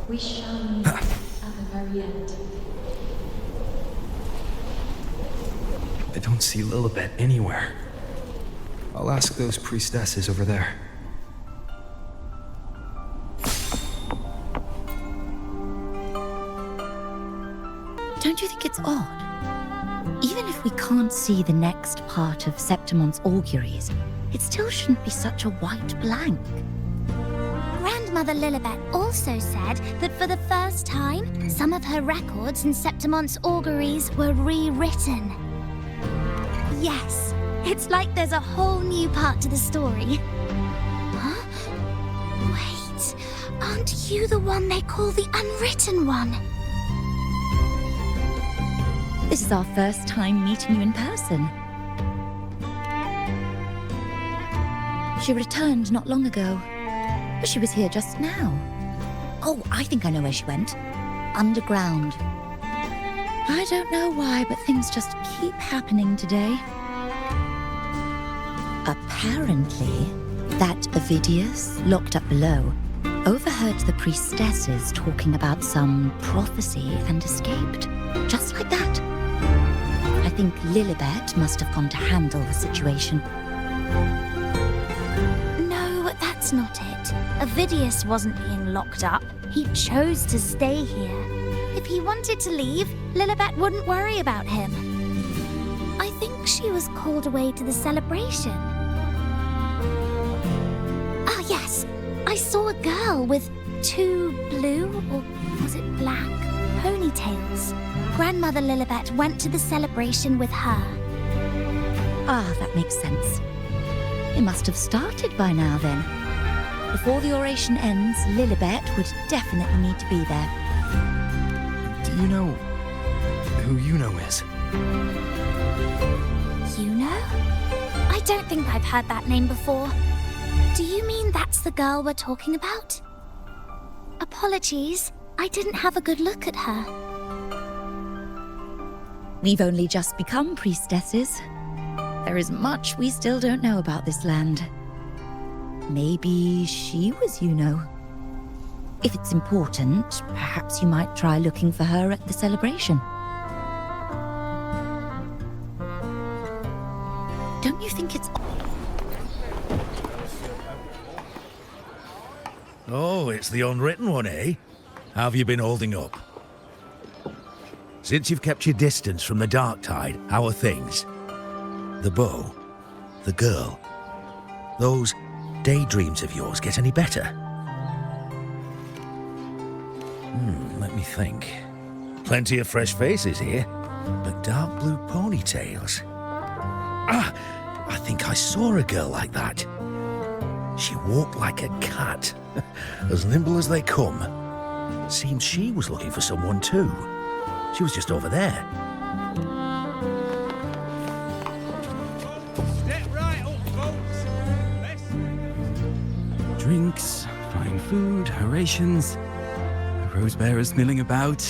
We shall meet at the very end. I don't see Lilibet anywhere. I'll ask those priestesses over there. Don't you think it's odd? Even if we can't see the next part of Septimon's auguries, it still shouldn't be such a white blank. Grandmother Lilibet also said that for the first time, some of her records in Septimon's auguries were rewritten. Yes, it's like there's a whole new part to the story. Huh? Wait, aren't you the one they call the unwritten one? This is our first time meeting you in person. She returned not long ago, but she was here just now. Oh, I think I know where she went. Underground. I don't know why, but things just keep happening today. Apparently, that Ovidius, locked up below, overheard the priestesses talking about some prophecy and escaped. Just like that. I think Lilibet must have gone to handle the situation. No, that's not it. Ovidius wasn't being locked up. He chose to stay here. If he wanted to leave, Lilibet wouldn't worry about him. I think she was called away to the celebration. Ah, yes. I saw a girl with 2 blue, or was it black, ponytails. Grandmother Lilibet went to the celebration with her. Ah, that makes sense. It must have started by now then. Before the oration ends, Lilibet would definitely need to be there. Do you know who Iuno is? Iuno? I don't think I've heard that name before. Do you mean that's the girl we're talking about? Apologies, I didn't have a good look at her. We've only just become priestesses. There is much we still don't know about this land. Maybe she was Iuno. If it's important, perhaps you might try looking for her at the celebration. Don't you think it's... Oh, it's the unwritten one, eh? How have you been holding up? Since you've kept your distance from the dark tide, how are things? The bow, the girl, those daydreams of yours get any better? Let me think. Plenty of fresh faces here, but dark blue ponytails. Ah, I think I saw a girl like that. She walked like a cat, as nimble as they come. Seems she was looking for someone too. She was just over there. Step right up, folks. Drinks, fine food, orations. The rose bearers milling about.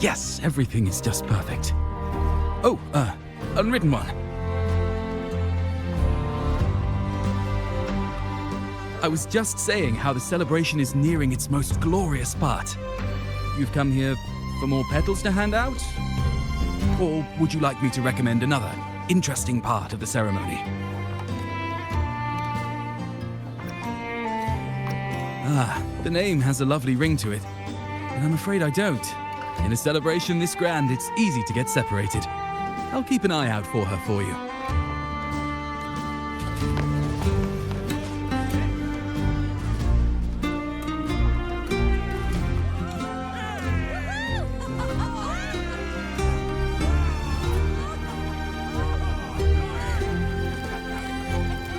Yes, everything is just perfect. Oh, unwritten one. I was just saying how the celebration is nearing its most glorious part. You've come here for more petals to hand out? Or would you like me to recommend another interesting part of the ceremony? Ah, the name has a lovely ring to it, but I'm afraid I don't. In a celebration this grand, it's easy to get separated. I'll keep an eye out for her for you.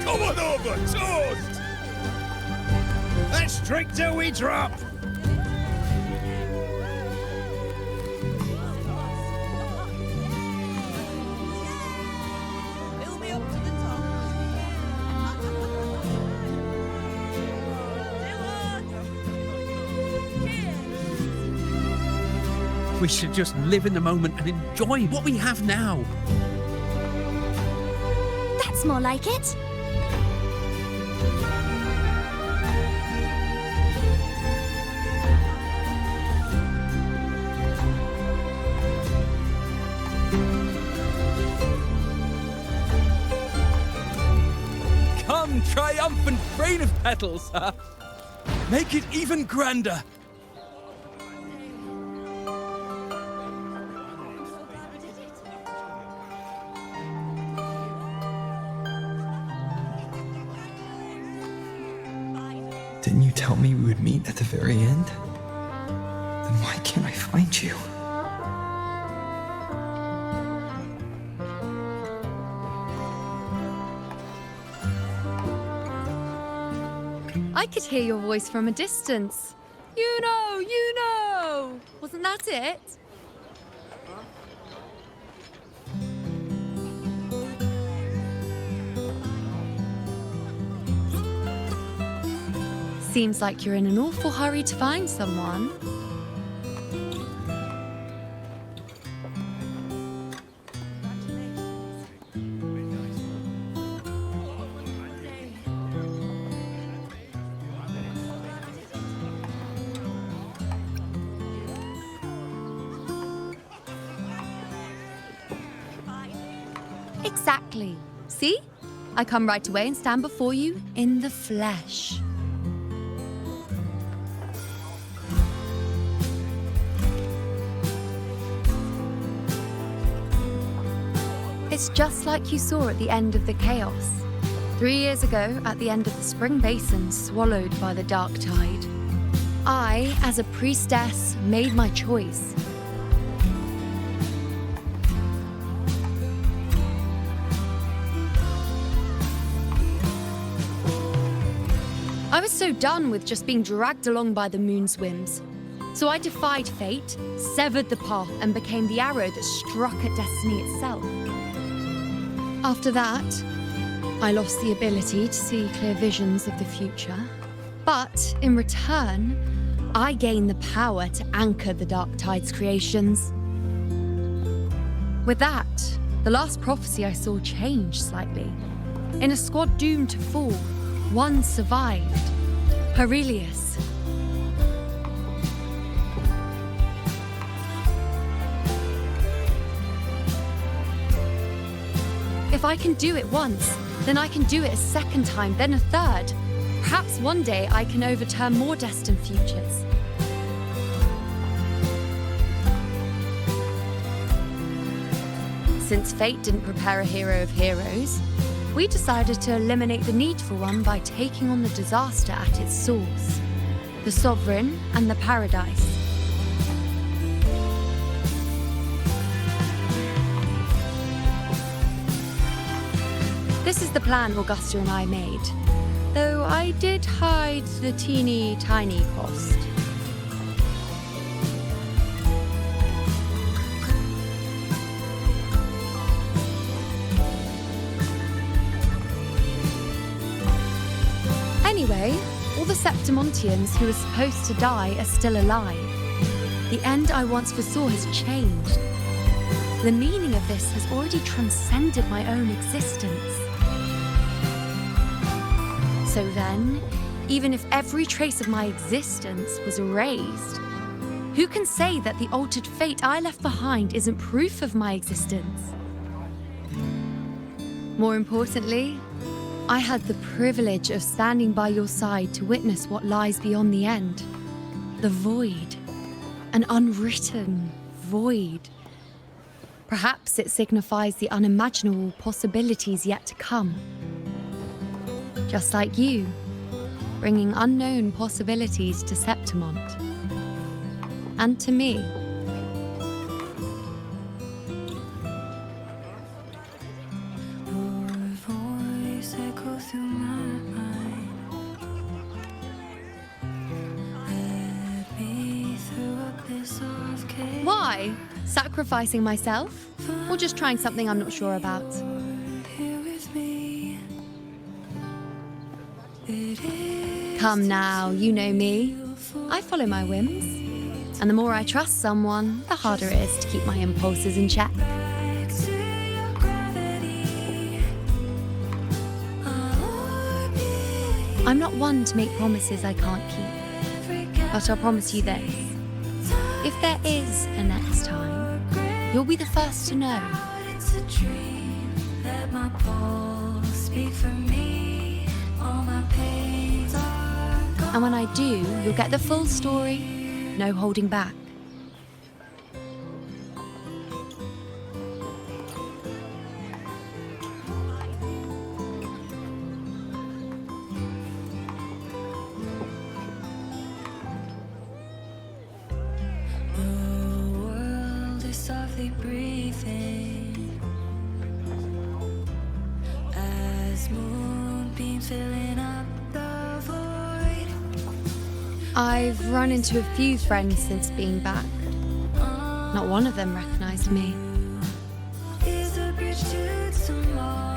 Come on over, toast! Let's drink till we drop! We should just live in the moment and enjoy what we have now. That's more like it. Come, triumphant rain of petals, huh? Make it even grander. Didn't you tell me we would meet at the very end? Then why can't I find you? I could hear your voice from a distance. Iuno! Iuno! Wasn't that it? Seems like you're in an awful hurry to find someone. Exactly. See? I come right away and stand before you in the flesh. It's just like you saw at the end of the chaos. 3 years ago, at the end of the spring basin swallowed by the dark tide, I, as a priestess, made my choice. I was so done with just being dragged along by the moon's whims. So I defied fate, severed the path, and became the arrow that struck at destiny itself. After that, I lost the ability to see clear visions of the future. But in return, I gained the power to anchor the Dark Tide's creations. With that, the last prophecy I saw changed slightly. In a squad doomed to fall, one survived. Aurelius. If I can do it once, then I can do it a second time, then a third. Perhaps one day I can overturn more destined futures. Since fate didn't prepare a hero of heroes, we decided to eliminate the need for one by taking on the disaster at its source, the Sovereign and the Paradise. This is the plan Augusta and I made, though I did hide the teeny tiny cost. Anyway, all the Septimontians who were supposed to die are still alive. The end I once foresaw has changed. The meaning of this has already transcended my own existence. So then, even if every trace of my existence was erased, who can say that the altered fate I left behind isn't proof of my existence? More importantly, I had the privilege of standing by your side to witness what lies beyond the end. The void. An unwritten void. Perhaps it signifies the unimaginable possibilities yet to come. Just like you, bringing unknown possibilities to Septimont. And to me. Why? Sacrificing myself? Or just trying something I'm not sure about? Come now, you know me. I follow my whims. And the more I trust someone, the harder it is to keep my impulses in check. I'm not one to make promises I can't keep. But I'll promise you this. If there is a next time, you'll be the first to know. It's a dream, let my pulse speak for me. All my pains are gone. And when I do, you'll get the full story, no holding back. I've run into a few friends since being back. Not one of them recognized me.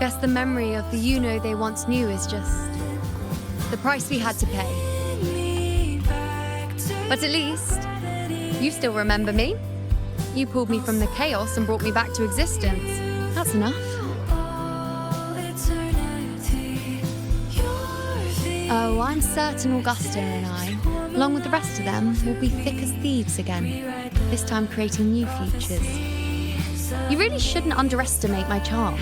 Guess the memory of the Iuno they once knew is just the price we had to pay. But at least, you still remember me. You pulled me from the chaos and brought me back to existence. That's enough. Oh, I'm certain Augusta and I, along with the rest of them, will be thick as thieves again, this time creating new futures. You really shouldn't underestimate my charm.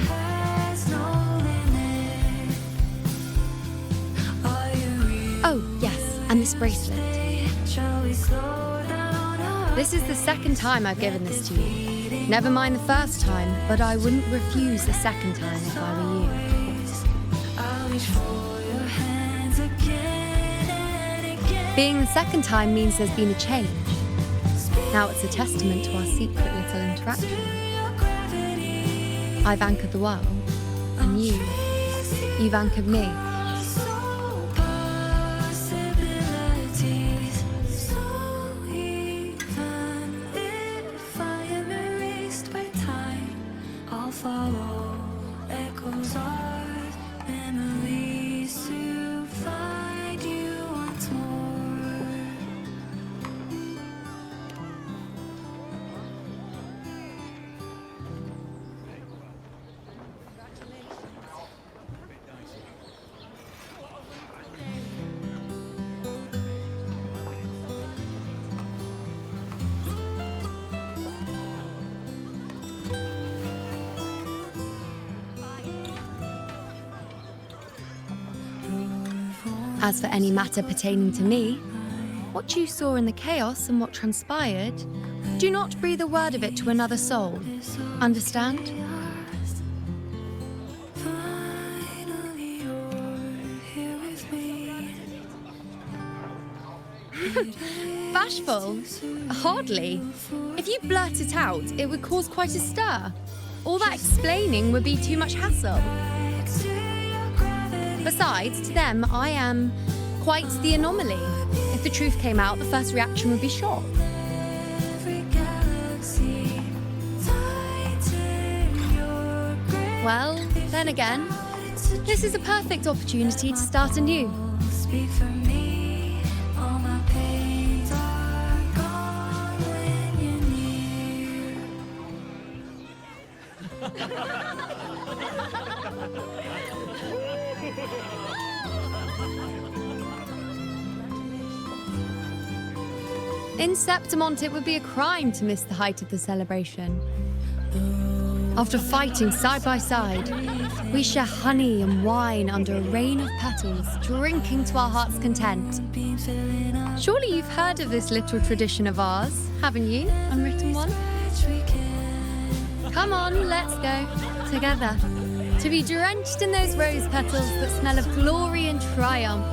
Oh, yes, and this bracelet. This is the second time I've given this to you. Never mind the first time, but I wouldn't refuse the second time if I were you. Being the second time means there's been a change. Now it's a testament to our secret little interaction. I've anchored the world, and you've anchored me. As for any matter pertaining to me, what you saw in the chaos and what transpired, do not breathe a word of it to another soul. Understand? Bashful? Hardly. If you blurt it out, it would cause quite a stir. All that explaining would be too much hassle. Besides, to them, I am quite the anomaly. If the truth came out, the first reaction would be shock. Well, then again, this is a perfect opportunity to start anew. In Septimont, it would be a crime to miss the height of the celebration. After fighting side by side, we share honey and wine under a rain of petals, drinking to our heart's content. Surely you've heard of this little tradition of ours, haven't you, unwritten one? Come on, let's go, together, to be drenched in those rose petals that smell of glory and triumph.